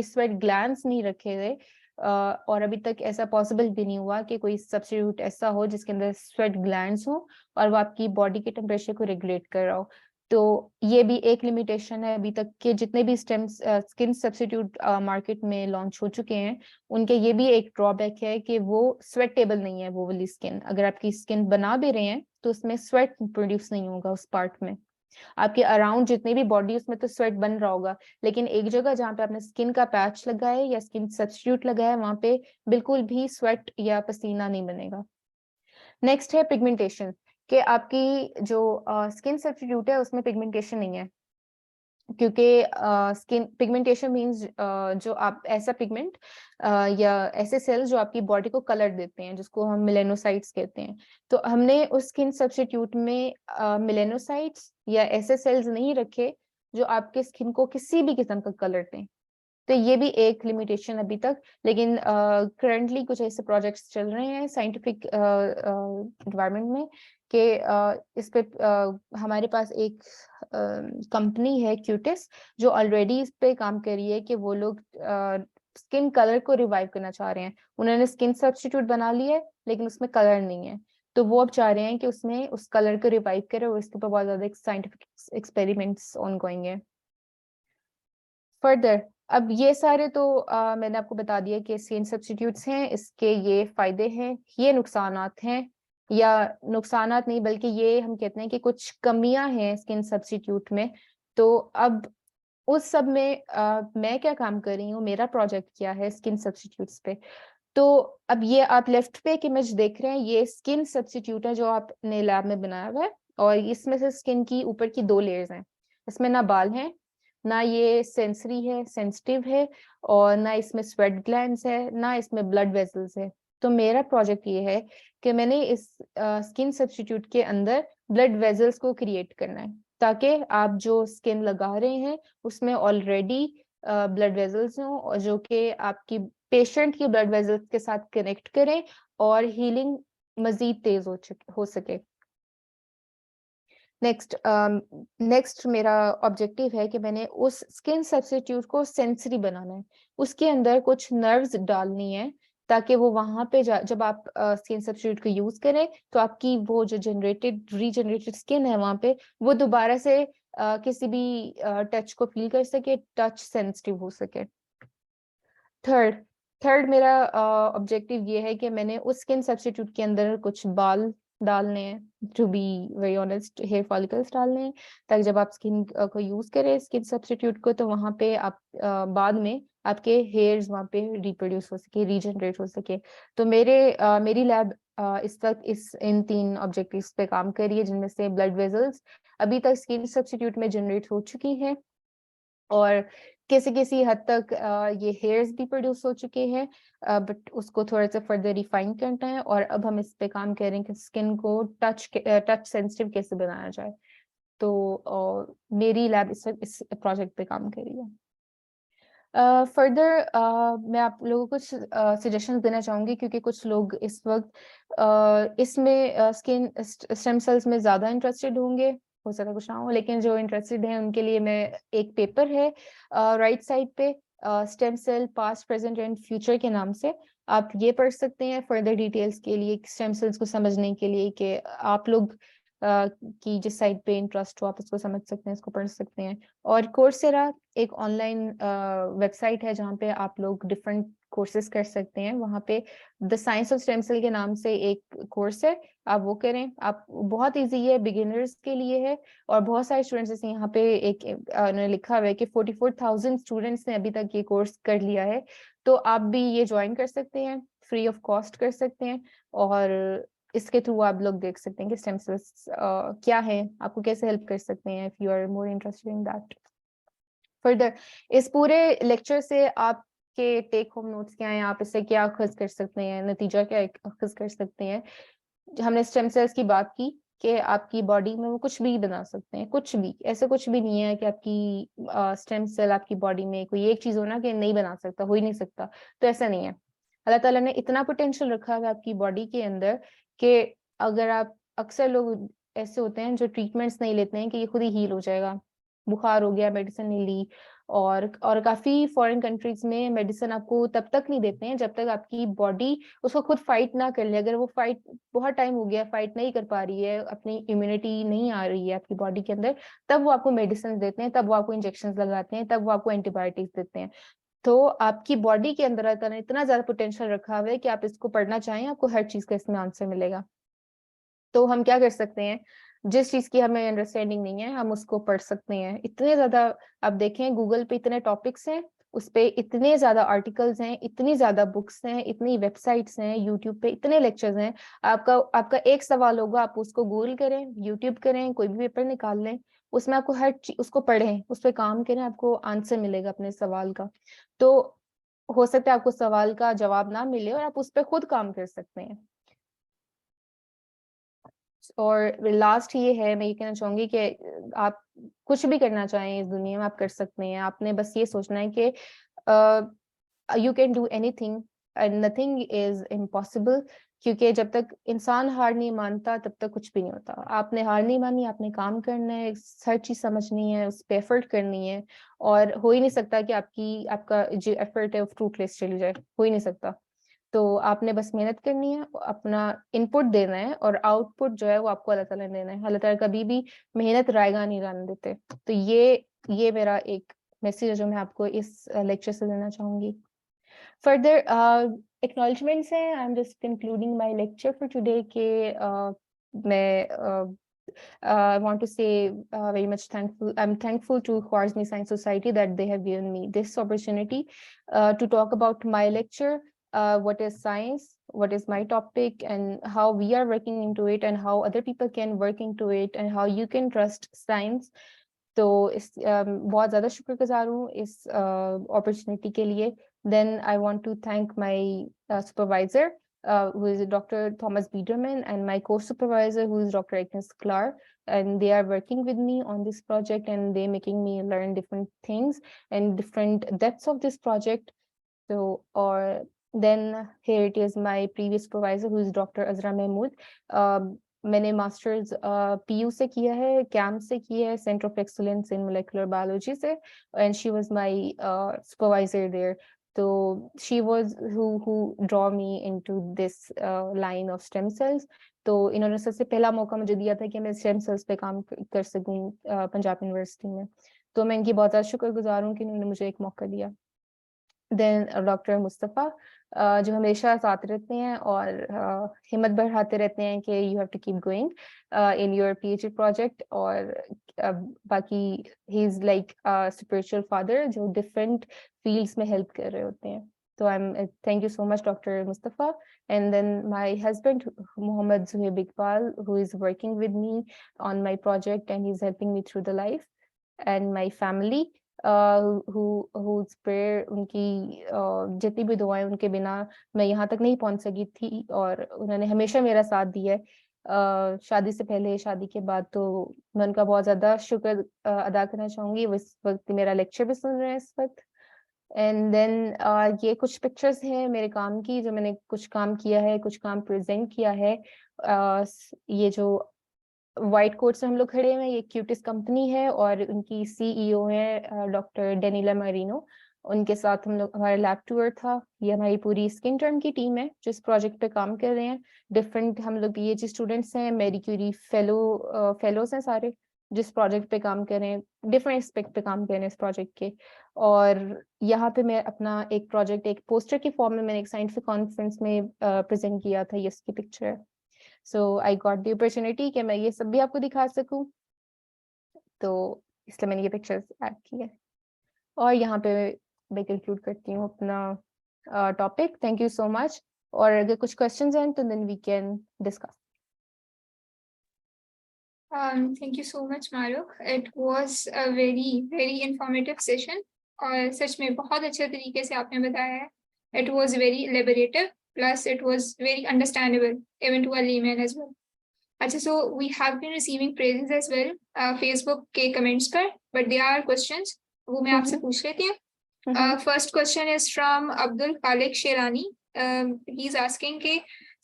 स्वेट ग्लैंड्स नहीं रखे थे। और अभी तक ऐसा पॉसिबल भी नहीं हुआ कि कोई सब्स्टिट्यूट ऐसा हो जिसके अंदर स्वेट ग्लैंड्स हो और वो आपकी बॉडी के टेम्परेचर को रेगुलेट कर रहा हो। तो ये भी एक लिमिटेशन है। अभी तक के जितने भी स्किन सब्स्टिट्यूट मार्केट में लॉन्च हो चुके हैं, उनके ये भी एक ड्रॉबैक है कि वो स्वेटेबल नहीं है। वो वाली स्किन, अगर आपकी स्किन बना भी रहे हैं तो उसमें स्वेट प्रोड्यूस नहीं होगा उस पार्ट में। आपके अराउंड जितनी भी बॉडी, उसमें तो स्वेट बन रहा होगा, लेकिन एक जगह जहाँ पे आपने स्किन का पैच लगाया है या स्किन सब्स्टिट्यूट लगाया है, वहां पे बिल्कुल भी स्वेट या पसीना नहीं बनेगा। नेक्स्ट है पिगमेंटेशन, कि आपकी जो स्किन सब्स्टिट्यूट है उसमें पिगमेंटेशन नहीं है, क्योंकि स्किन पिगमेंटेशन मींस जो आप ऐसा पिगमेंट या ऐसे सेल्स जो आपकी बॉडी को कलर देते हैं, जिसको हम मेलेनोसाइट्स कहते हैं। तो हमने उस स्किन सब्स्टिट्यूट में मेलेनोसाइट्स या ऐसे सेल्स नहीं रखे जो आपके स्किन को किसी भी किस्म का कलर दें। तो ये भी एक लिमिटेशन अभी तक, लेकिन करंटली कुछ ऐसे प्रोजेक्ट्स चल रहे हैं साइंटिफिक एनवायरनमेंट में कि इस पे हमारे पास एक कंपनी है क्यूटिस, जो ऑलरेडी इस पे काम कर रही है कि वो लोग स्किन कलर को रिवाइव करना चाह रहे हैं। उन्होंने स्किन सब्स्टिट्यूट बना लिया है, लेकिन उसमें कलर नहीं है, तो वो अब चाह रहे हैं कि उसमें उस कलर को रिवाइव करे, और इसके ऊपर बहुत ज्यादा साइंटिफिक एक्सपेरिमेंट्स ऑनगोइंग है। फर्दर, अब ये सारे तो मैंने आपको बता दिया कि स्किन सब्स्टिट्यूट्स हैं, इसके ये फायदे हैं, ये नुकसानात हैं, या नुकसानात नहीं बल्कि ये हम कहते हैं कि कुछ कमियां हैं स्किन सब्स्टिट्यूट में। तो अब उस सब में मैं क्या काम कर रही हूँ, मेरा प्रोजेक्ट क्या है स्किन सब्स्टिट्यूट्स पे। तो अब ये आप लेफ्ट पे एक इमेज देख रहे हैं, ये स्किन सब्स्टिट्यूट है जो आपने लैब में बनाया हुआ है, और इसमें से स्किन की ऊपर की 2 लेयर्स हैं। इसमें ना बाल हैं, ना ये सेंसरी है, सेंसिटिव है, और ना इसमें स्वेट ग्लैंड्स है, ना इसमें ब्लड वेसल्स है। तो मेरा प्रोजेक्ट ये है कि मैंने इस स्किन सब्स्टिट्यूट के अंदर ब्लड वेसल्स को क्रिएट करना है, ताकि आप जो स्किन लगा रहे हैं उसमें ऑलरेडी ब्लड वेसल्स हों, और जो कि आपकी पेशेंट की ब्लड वेसल्स के साथ कनेक्ट करें और हीलिंग मजीद तेज हो सके। नेक्स्ट मेरा ऑब्जेक्टिव है कि मैंने उस स्किन सब्स्टिट्यूट को सेंसरी बनाना है, उसके अंदर कुछ नर्व्स डालनी है, ताकि वो वहां पे जब आप स्किन सब्स्टिट्यूट को यूज करें तो आपकी वो जो रीजनरेटेड स्किन है वहां पे, वो दोबारा से किसी भी टच को फील कर सके, टच सेंसिटिव हो सके। थर्ड मेरा ऑब्जेक्टिव ये है कि मैंने उस स्किन सब्स्टिट्यूट के अंदर कुछ बाल डालने हैं, to be very honest hair follicles डालने हैं, ताकि जब आप स्किन को यूज करें स्किन सब्स्टिट्यूट को, तो वहां पे आप बाद में आपके हेयर्स वहां पे रिप्रोड्यूस हो सके, रीजनरेट हो सके। तो मेरी लैब इस तक इन 3 ऑब्जेक्टिव्स पे काम कर रही है, जिनमें से ब्लड वेसल्स अभी तक स्किन सब्स्टिट्यूट में जनरेट हो चुकी है, और किसी किसी हद तक ये हेयर्स भी प्रोड्यूस हो चुके हैं, बट उसको थोड़ा सा फर्दर रिफाइन करना है, और अब हम इस पे काम कर रहे हैं कि स्किन को टच सेंसिटिव कैसे बनाया जाए। तो मेरी लैब इस प्रोजेक्ट पे काम कर रही है। फर्दर मैं आप लोगों को कुछ सजेशंस देना चाहूंगी, क्योंकि कुछ लोग इस वक्त इसमें स्किन स्टेम सेल्स में ज्यादा इंटरेस्टेड होंगे, हो सकता है कुछ ना हो, लेकिन जो इंटरेस्टेड हैं उनके लिए मैं एक पेपर है राइट साइड पे, stem cell past present and future के नाम से, आप ये पढ़ सकते हैं फर्दर डिटेल्स के लिए, स्टेम सेल्स को समझने के लिए, कि आप लोग की जिस साइड पे इंटरेस्ट हो आप इसको समझ सकते हैं, इसको पढ़ सकते हैं। और कोर्सेरा एक ऑनलाइन वेबसाइट है जहाँ पे आप लोग डिफरेंट कोर्सेज कर सकते हैं। वहाँ पे the science of stem cell के नाम से एक कोर्स है, आप वो करें। आप बहुत इजी है, बिगिनर्स के लिए है, और बहुत सारे स्टूडेंट्स, जैसे यहाँ पे एक उन्होंने लिखा हुआ है कि 44,000 स्टूडेंट्स ने अभी तक ये कोर्स कर लिया है। तो आप भी ये ज्वाइन कर सकते हैं, फ्री ऑफ कॉस्ट कर सकते हैं, और इसके थ्रू आप लोग देख सकते हैं कि स्टेम सेल्स क्या है, आपको कैसे हेल्प कर सकते हैं, if you are more interested in that. Further, इस पूरे लेक्चर से आपके टेक होम नोट्स क्या हैं, आप इससे क्या अखज़ कर सकते हैं, नतीजा क्या अखज़ कर सकते हैं। हमने स्टेम सेल्स की बात की कि आपकी बॉडी में वो कुछ भी बना सकते हैं, कुछ भी, ऐसे कुछ भी नहीं है कि आपकी स्टेम सेल आपकी बॉडी में कोई एक चीज हो ना कि नहीं बना सकता, हो ही नहीं सकता, तो ऐसा नहीं है। अल्लाह ताला ने इतना पोटेंशियल रखा है आपकी बॉडी के अंदर कि अगर आप, अक्सर लोग ऐसे होते हैं जो ट्रीटमेंट्स नहीं लेते हैं कि ये खुद ही हील हो जाएगा, बुखार हो गया मेडिसिन नहीं ली, और काफी फॉरेन कंट्रीज में मेडिसिन आपको तब तक नहीं देते हैं जब तक आपकी बॉडी उसको खुद फाइट ना कर ले। अगर वो फाइट बहुत टाइम हो गया, फाइट नहीं कर पा रही है, अपनी इम्यूनिटी नहीं आ रही है आपकी बॉडी के अंदर, तब वो आपको मेडिसिन देते हैं, तब वो आपको इंजेक्शन लगाते हैं, तब वो आपको एंटीबायोटिक्स देते हैं। तो आपकी बॉडी के अंदर इतना ज्यादा पोटेंशियल रखा हुआ है कि आप इसको पढ़ना चाहें, आपको हर चीज का इसमें आंसर मिलेगा। तो हम क्या कर सकते हैं, जिस चीज की हमें अंडरस्टैंडिंग नहीं है हम उसको पढ़ सकते हैं। इतने ज्यादा आप देखें गूगल पे इतने टॉपिक्स हैं, उस पे इतने ज्यादा आर्टिकल्स हैं, इतनी ज्यादा बुक्स हैं, इतनी वेबसाइट्स हैं, यूट्यूब पे इतने लेक्चर्स हैं। आपका एक सवाल होगा, आप उसको गूगल करें, यूट्यूब करें, कोई भी पेपर निकाल लें, उसमें आपको हर चीज उसको पढ़ें, उस पर काम करें, आपको आंसर मिलेगा अपने सवाल का। तो हो सकता है आपको सवाल का जवाब ना मिले और आप उस पर खुद काम कर सकते हैं। और लास्ट ये है, मैं ये कहना चाहूंगी कि आप कुछ भी करना चाहें इस दुनिया में आप कर सकते हैं। आपने बस ये सोचना है कि you can do anything and nothing is impossible. क्योंकि जब तक इंसान हार नहीं मानता तब तक कुछ भी नहीं होता। आपने हार नहीं मानी, आपने काम करना है, हर चीज समझनी है, उस पर एफर्ट करनी है। और हो ही नहीं सकता कि आपका जो एफर्ट है वो फ्रूटलेस चली जाए, हो ही नहीं सकता। तो आपने बस मेहनत करनी है, अपना इनपुट देना है, और आउटपुट जो है वो आपको अल्लाह ताला ने देना है। अल्लाह ताला कभी भी मेहनत रायगा नहीं जाने देते। तो ये मेरा एक मैसेज है जो मैं आपको इस लेक्चर से देना चाहूंगी। फर्दर एक्नॉलेजमेंट्स हैं। आई am just concluding my lecture for today के मैं I want to say very much thankful. I'm thankful to Khwarizmi Science Society that they have given me this opportunity to talk about my lecture. What is science? What is my topic? And how we are working into it, and how other people can work into it, and how you can trust science. तो इस बहुत ज़्यादा शुक्रगुजार हूँ इस opportunity के लिए। Then I want to thank my supervisor, who is Dr. Thomas Biederman, and my co-supervisor, who is Dr. Agnes Clark. And they are working with me on this project, and they're making me learn different things and different depths of this project. So, or then here it is my previous supervisor, who is Dr. Azra Mahmood. मैंने masters PU से किया है, CAMB से किया है, centre of excellence in molecular biology से, and she was my supervisor there. तो she was who drew me into this line of stem cells. तो इन्होंने सबसे पहला मौका मुझे दिया था कि मैं स्टेम सेल्स पे काम कर सकूं पंजाब यूनिवर्सिटी में। तो मैं इनकी बहुत ज़्यादा शुक्रगुजार हूँ कि इन्होंने मुझे एक मौका दिया। देन डॉक्टर मुस्तफ़ा, जो हमेशा साथ रहते हैं और हिम्मत बढ़ाते रहते हैं कि you have to keep going in your PhD project. और बाकी ही इज लाइक स्पिरिचुअल फादर जो डिफरेंट फील्ड्स में हेल्प कर रहे होते हैं। तो I am thank you so much doctor Mustafa. And then my husband Mohammad Juhaib Iqbal, who is working with me on my project and he is helping me through the life. And my family, whose prayer, उनकी जितनी भी दुआएं, उनके बिना मैं यहाँ तक नहीं पहुंच सकी थी, और उन्होंने हमेशा मेरा साथ दिया है शादी से पहले, शादी के बाद। तो मैं उनका बहुत ज्यादा शुक्र अदा करना चाहूंगी। वो इस वक्त मेरा लेक्चर भी सुन रहे हैं इस वक्त। एंड देन ये कुछ पिक्चर्स हैं मेरे काम की, जो मैंने कुछ काम किया है, कुछ काम प्रेजेंट किया है। ये जो व्हाइट कोट से हम लोग खड़े हुए हैं, ये क्यूटिस कंपनी है और उनकी सीईओ है डॉक्टर डेनिला मैरिनो। उनके साथ हम लोग, हमारा लैब टूर था। ये हमारी पूरी स्किन टर्म की टीम है जो इस प्रोजेक्ट पे काम कर रहे हैं। डिफरेंट हम लोग पीएचडी स्टूडेंट्स हैं, मैरी क्यूरी फेलोज हैं सारे, जिस प्रोजेक्ट पे काम कर रहे हैं, डिफरेंट एस्पेक्ट पे काम कर रहे हैं इस प्रोजेक्ट के। और यहाँ पे मैं अपना एक प्रोजेक्ट एक पोस्टर के फॉर्म में मैंने एक साइंटिफिक कॉन्फ्रेंस में प्रेजेंट किया था। ये इसकी पिक्चर है। सो आई गॉट द अपॉर्चुनिटी कि मैं ये सब भी आपको दिखा सकूं, तो इसलिए मैंने ये पिक्चर्स ऐड की है। और यहाँ पे मैं कंक्लूड करती हूँ अपना topic. Thank you so much. और अगर कुछ क्वेश्चंस हैं तो then we can discuss. Thank you so much, Maruk. It was a very informative session. और सच में बहुत अच्छे तरीके से आपने बताया है. It was very elaborative, plus it was very understandable even to a layman as well. अच्छा, so we have been receiving praises as well Facebook के comments पर, but there are questions वो मैं आपसे पूछ लेती हूँ. First question is from Abdul Khalik Sherani. He is asking कि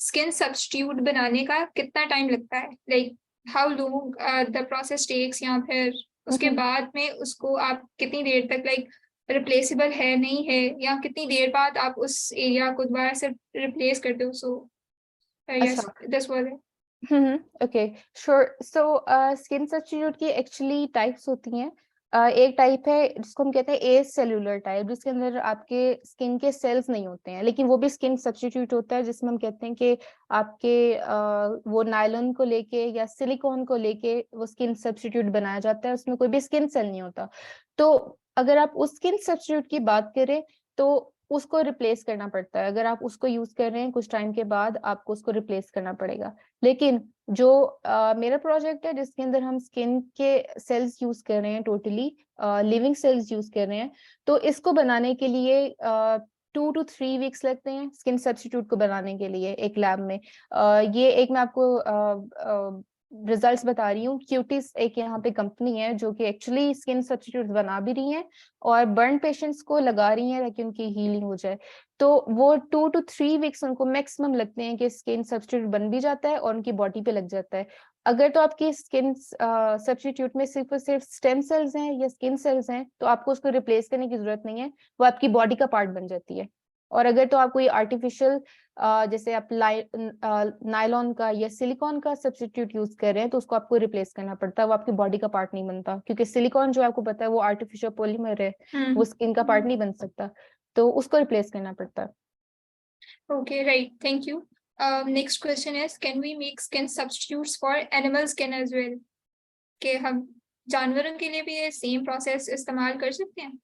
skin substitute बनाने का कितना टाइम लगता है, like how long the process takes, या फिर उसके बाद में उसको आप कितनी देर तक लाइक रिप्लेसेबल है नहीं है, या कितनी देर बाद आप उस एरिया को दोबारा से रिप्लेस करते हो? सो यस, अच्छा। This was it. Okay, sure. So skin substitute की एक्चुअली टाइप्स होती हैं। एक टाइप है जिसको हम कहते हैं ए सेल्यूलर टाइप, जिसके अंदर आपके स्किन के सेल्स नहीं होते हैं, लेकिन वो भी स्किन सब्स्टिट्यूट होता है, जिसमें हम कहते हैं कि आपके वो नायलॉन को लेके या सिलिकॉन को लेके वो स्किन सब्स्टिट्यूट बनाया जाता है, उसमें कोई भी स्किन सेल नहीं होता। तो अगर आप उस स्किन सब्स्टिट्यूट की बात करें तो उसको रिप्लेस करना पड़ता है। अगर आप उसको यूज कर रहे हैं कुछ टाइम के बाद आपको उसको रिप्लेस करना पड़ेगा। लेकिन जो मेरा प्रोजेक्ट है जिसके अंदर हम स्किन के सेल्स यूज कर रहे हैं, टोटली लिविंग सेल्स यूज कर रहे हैं, तो इसको बनाने के लिए 2 to 3 weeks लगते हैं स्किन सब्स्टिट्यूट को बनाने के लिए एक लैब में। ये एक मैं आपको रिजल्ट्स बता रही हूँ। क्यूटिस एक यहाँ पे कंपनी है जो कि एक्चुअली स्किन सब्स्टिट्यूट बना भी रही है और बर्न पेशेंट्स को लगा रही है ताकि उनकी हीलिंग हो जाए। तो वो 2 to 3 weeks उनको मैक्सिमम लगते हैं कि स्किन सब्स्टिट्यूट बन भी जाता है और उनकी बॉडी पे लग जाता है। अगर तो आपकी स्किन सब्स्टिट्यूट में सिर्फ और सिर्फ स्टेम सेल्स हैं या स्किन सेल्स हैं तो आपको उसको रिप्लेस करने की जरूरत नहीं है, वो आपकी बॉडी का पार्ट बन जाती है। और अगर तो आप कोई आर्टिफिशियल जैसे आप नायलॉन का या सिलिकॉन का सब्स्टिट्यूट यूज कर रहे हैं तो उसको आपको रिप्लेस करना पड़ता है, वो आपकी बॉडी का पार्ट नहीं बनता, क्योंकि सिलिकॉन जो आपको पता है वो आर्टिफिशियल पॉलीमर है, वो स्किन का पार्ट नहीं बन सकता, तो उसको रिप्लेस करना पड़ता है। Okay, right. Thank you. Next question is, can we make skin substitutes for animal skin as well? कि हम जानवरों के लिए भी ये सेम प्रोसेस इस्तेमाल कर सकते हैं?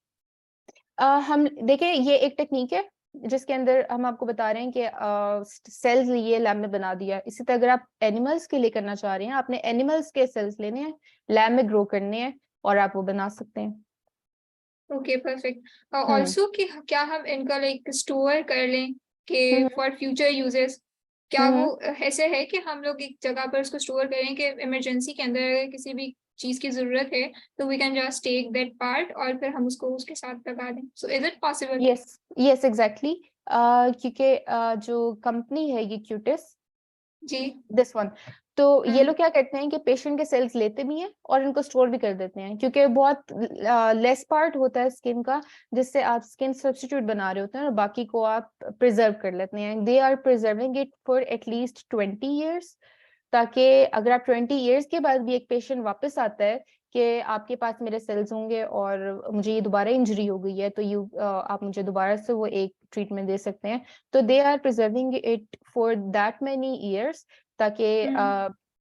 हम देखिए ये एक टेक्निक है जिसके अंदर हम आपको बता रहे हैं कि सेल्स लिए लैब में बना दिया। इसी तरह अगर आप एनिमल्स के लिए करना चाह रहे हैं, आपने एनिमल्स के सेल्स लेने हैं, लैब में ग्रो करने हैं और आप वो बना सकते हैं। Okay, perfect. ऑल्सो कि क्या हम इनका लाइक स्टोर कर लें कि फॉर फ्यूचर यूजेस? क्या वो ऐसे है कि हम लोग एक जगह पर उसको स्टोर करें कि इमरजेंसी के अंदर अगर किसी भी चीज की जरूरत है तो we can just take that part और फिर हम उसको उसके साथ लगा दें? So is it possible? Yes yes exactly. क्योंकि जो कंपनी है ये क्यूटिस, जी। दिस वन, तो ये लोग क्या करते हैं कि पेशेंट के सेल्स लेते भी हैं और इनको स्टोर भी कर देते हैं, क्योंकि बहुत लेस पार्ट होता है स्किन का जिससे आप स्किन सब्स्टिट्यूट बना रहे होते हैं और बाकी को आप प्रिजर्व कर लेते हैं। They are preserving it for at least 20 years, ताकि अगर आप 20 years के बाद भी एक पेशेंट वापस आता है कि आपके पास मेरे सेल्स होंगे और मुझे ये दोबारा इंजरी हो गई है तो आप मुझे दोबारा से वो एक ट्रीटमेंट दे सकते हैं। तो they are preserving it for that many years ताकि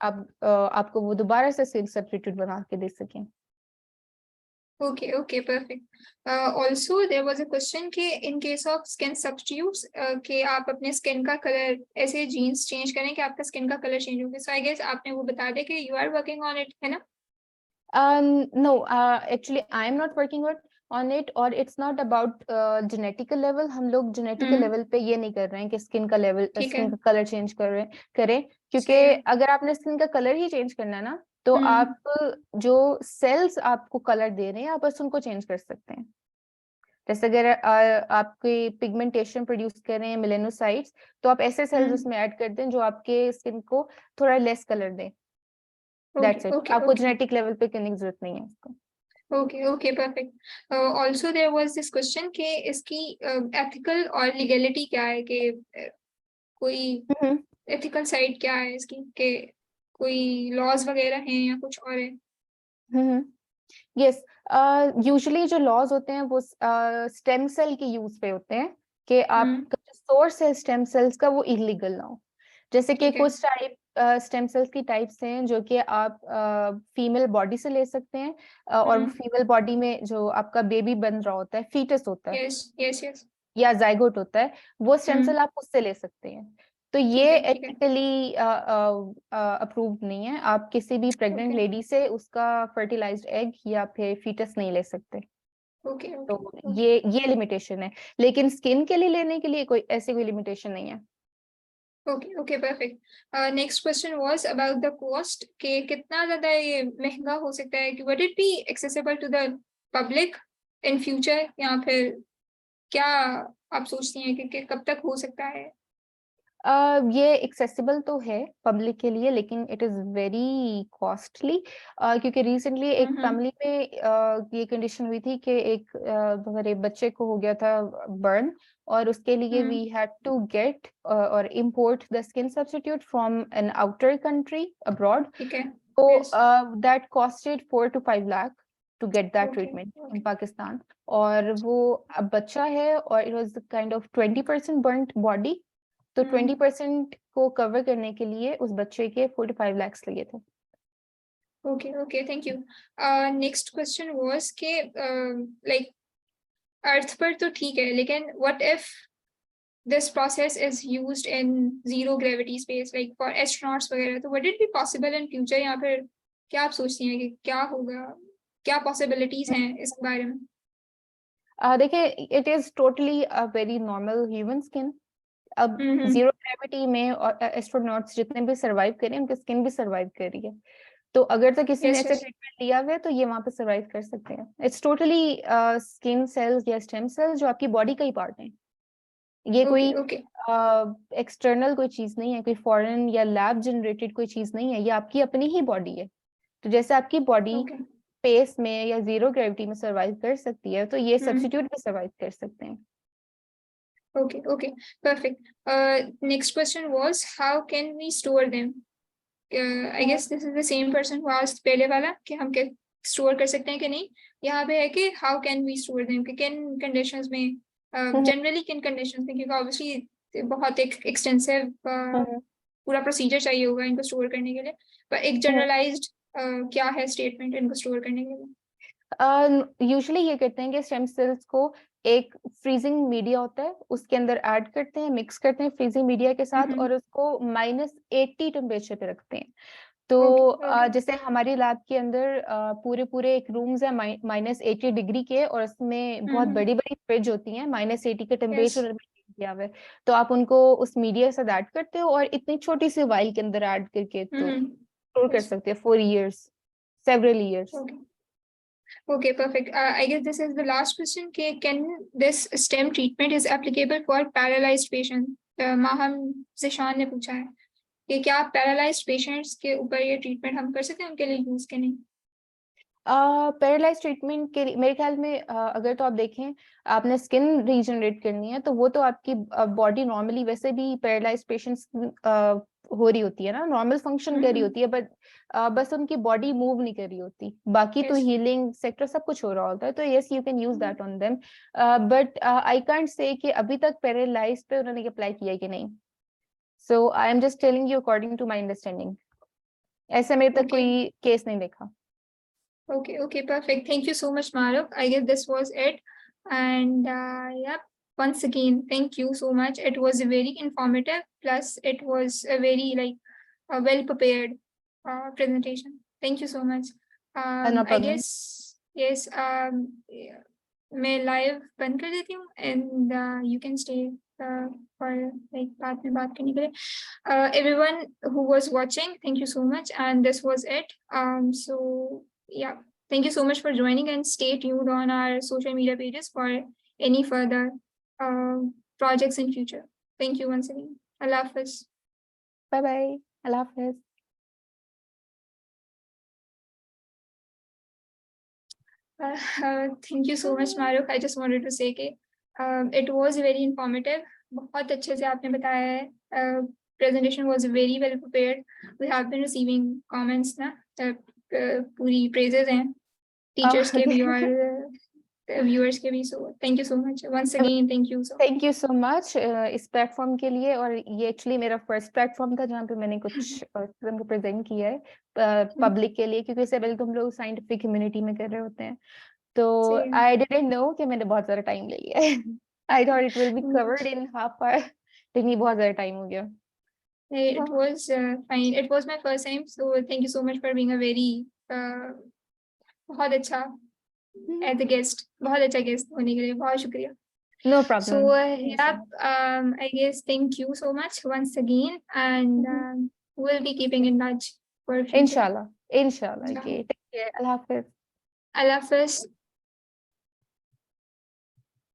आपको वो दोबारा से स्किन सब्स्टिट्यूट बना के दे सकें। Okay, okay, perfect. Also, there was a question कि in case of skin substitutes, कि आप अपने skin का color ऐसे genes change करें कि आपका skin का color change हो गया। So I guess आपने वो बता दिया कि you are working on it, है ना? No, actually I am not working on it, और it's not about genetical level। हम लोग genetical level पे ये नहीं कर रहे हैं कि skin का level, skin का color change करें, क्योंकि अगर आपने skin का color ही change करना है ना तो आप जो cells आपको color दे रहे हैं आप बस उनको change कर सकते हैं। जैसे अगर आपकी पिगमेंटेशन प्रोड्यूस कर रहे हैं मेलेनोसाइट्स, तो आप ऐसे सेल्स उसमें ऐड करते हैं जो आपके स्किन को थोड़ा लेस कलर दें। That's it. आपको जेनेटिक लेवल पे करने की जरूरत नहीं है इसको। Okay, okay, perfect. Also there was this question कि इसकी ethical और legality क्या है, कि कोई ethical side क्या है इसकी, कि कोई laws वगैरह हैं या कुछ और है? यस, यूजुअली जो लॉज होते हैं वो स्टेम सेल के यूज पे होते हैं कि आपका जो सोर्स है स्टेम सेल्स का वो इलीगल ना हो। जैसे कि कुछ टाइप स्टेम सेल्स की टाइप्स हैं जो कि आप फीमेल बॉडी से ले सकते हैं, और फीमेल बॉडी में जो आपका बेबी बन रहा होता है, फीटस होता है, yes. या जाइगोट होता है, वो स्टेम सेल आप उससे ले सकते हैं। तो ये एथिकली अप्रूव्ड नहीं है। आप किसी भी प्रेग्नेंट लेडी से उसका फर्टिलाइज्ड एग या फिर फीटस नहीं ले सकते। तो ये लिमिटेशन है, लेकिन स्किन के लिए लेने के लिए कोई ऐसी कोई लिमिटेशन नहीं है। Okay, perfect. Next question was about the cost, कि कितना ज्यादा ये महंगा हो सकता है, कि would it be accessible to the public in future, या फिर क्या आप सोचती हैं कि कब तक हो सकता है? ये एक्सेसिबल तो है पब्लिक के लिए, लेकिन इट इज वेरी कॉस्टली, क्योंकि रिसेंटली एक फैमिली में ये कंडीशन हुई थी कि एक हमारे बच्चे को हो गया था बर्न, और उसके लिए वी हैड टू गेट और import the skin substitute from an outer country abroad, ठीक है। तो Yes. That costed 4 to 5 lakh to get that Okay, treatment in okay. Pakistan. और वो अब बच्चा है और it was kind of 20% burned body, तो 20% को कवर करने के लिए उस बच्चे के 45 lakhs लगे थे। Okay, okay, thank you. Next question was कि like अर्थ पर तो ठीक है, लेकिन what if this process is used in zero gravity space like for astronauts वगैरह, तो would it be possible in future? या फिर क्या आप सोचती हैं कि क्या होगा, क्या possibilities हैं इस बारे में? देखिए, it is totally a very normal human skin. अब जीरो ग्रेविटी में एस्ट्रोनॉट्स जितने भी सर्वाइव करें, उनकी स्किन भी सर्वाइव कर रही है, तो अगर तो किसी ने Yes, ऐसे yes. ट्रीटमेंट लिया हुआ है तो ये वहां पे सर्वाइव कर सकते हैं। इट्स टोटली स्किन सेल्स या स्टेम सेल्स जो आपकी बॉडी का ही पार्ट है, ये कोई Okay, okay. एक्सटर्नल कोई चीज नहीं है, कोई फॉरेन या लैब जनरेटेड कोई चीज नहीं है, ये आपकी अपनी ही बॉडी है। तो जैसे आपकी बॉडी Okay. स्पेस में या जीरो ग्रेविटी में सर्वाइव कर सकती है, तो ये Hmm. सब्स्टिट्यूट भी सर्वाइव कर सकते हैं। Okay, okay, perfect. Next question was how can we store them? I guess this is the same person who asked पहले वाला कि हम क्या store कर सकते हैं कि नहीं। यहाँ पे है कि how can we store them, कि किन conditions में, generally किन conditions में, क्योंकि obviously बहुत एक extensive पूरा procedure चाहिए होगा इनको store करने के लिए, पर एक generalized क्या है statement इनको store करने के लिए? यूजुअली ये करते हैं कि स्टेम सेल्स को एक फ्रीजिंग मीडिया होता है, उसके अंदर ऐड करते हैं, मिक्स करते हैं फ्रीजिंग मीडिया के साथ, और उसको -80 टेम्परेचर पे रखते हैं। तो जैसे हमारी लैब के अंदर पूरे एक रूम्स है -80 डिग्री के, और उसमें बहुत बड़ी बड़ी फ्रिज होती हैं, -80 के टेम्परेचर में किया हुआ है, तो आप उनको उस मीडिया के साथ ऐड करते हो और इतनी छोटी सी वाइल के अंदर ऐड करके तो स्टोर कर सकते हैं for years, several years. Okay, perfect. I guess this is the last question. Can this STEM treatment is applicable for paralyzed patient? Maham Zeeshan ने पूछा है कि क्या paralyzed patients के ऊपर ये treatment हम कर सकते हैं, उनके लिए यूज के नहीं? पैरालाइज ट्रीटमेंट के लिए मेरे ख्याल में अगर तो आप देखें, आपने स्किन रीजनरेट करनी है, तो वो तो आपकी बॉडी नॉर्मली वैसे भी पैरालाइज पेशेंट्स हो रही होती है ना, नॉर्मल फंक्शन कर रही होती है, बट बस उनकी बॉडी मूव नहीं कर रही होती, बाकी तो Yes. हीलिंग सेक्टर सब कुछ हो रहा होता है, तो yes you can use that on them, but I can't say कि अभी तक पैरालाइज पे उन्होंने अप्लाई किया है कि नहीं, so I am just telling you according to my understanding, ऐसे मेरे तक कोई केस नहीं देखा। Okay, okay, perfect. Thank you so much, Maruk. I guess this was it. And yeah, once again, thank you so much. It was very informative. Plus, it was a very a well-prepared presentation. Thank you so much. No I problem. guess, yes, yeah, मैं live बंद कर देती हूँ and you can stay for बाद में बात करने के लिए. Everyone who was watching, thank you so much. And this was it. So yeah, thank you so much for joining, and stay tuned on our social media pages for any further projects in future. Thank you once again. Allah Hafiz. Bye bye. Allah Hafiz. Thank you so much, Maruk. I just wanted to say that it was very informative. बहुत अच्छे से आपने बताया है. Presentation was very well prepared. We have been receiving comments ना, पूरी praises हैं teachers के भी और viewers के भी. So thank you so much once again. Thank you so. Thank you so much इस प्लेटफॉर्म के लिए, और ये एक्चुअली मेरा फर्स्ट प्लेटफॉर्म था जहाँ पे मैंने कुछ प्रेजेंट किया है पब्लिक के लिए, क्योंकि इससे पहले तो हम लोग साइंटिफिक कम्युनिटी में कर रहे होते हैं, तो आई डिडंट नो कि मैंने बहुत सारा टाइम ले लिया है। I thought it will be covered in half hour, लेकिन ये बहुत ज्यादा टाइम हो गया। It was fine. It was my first time, so thank you so much for being a very बहुत अच्छा as a guest. बहुत अच्छा guest होने के लिए बहुत शुक्रिया. No problem. So yeah, I guess thank you so much once again, and we'll be keeping in touch for future. Inshallah. Okay. Take care. Allah Hafiz. Allah Hafiz.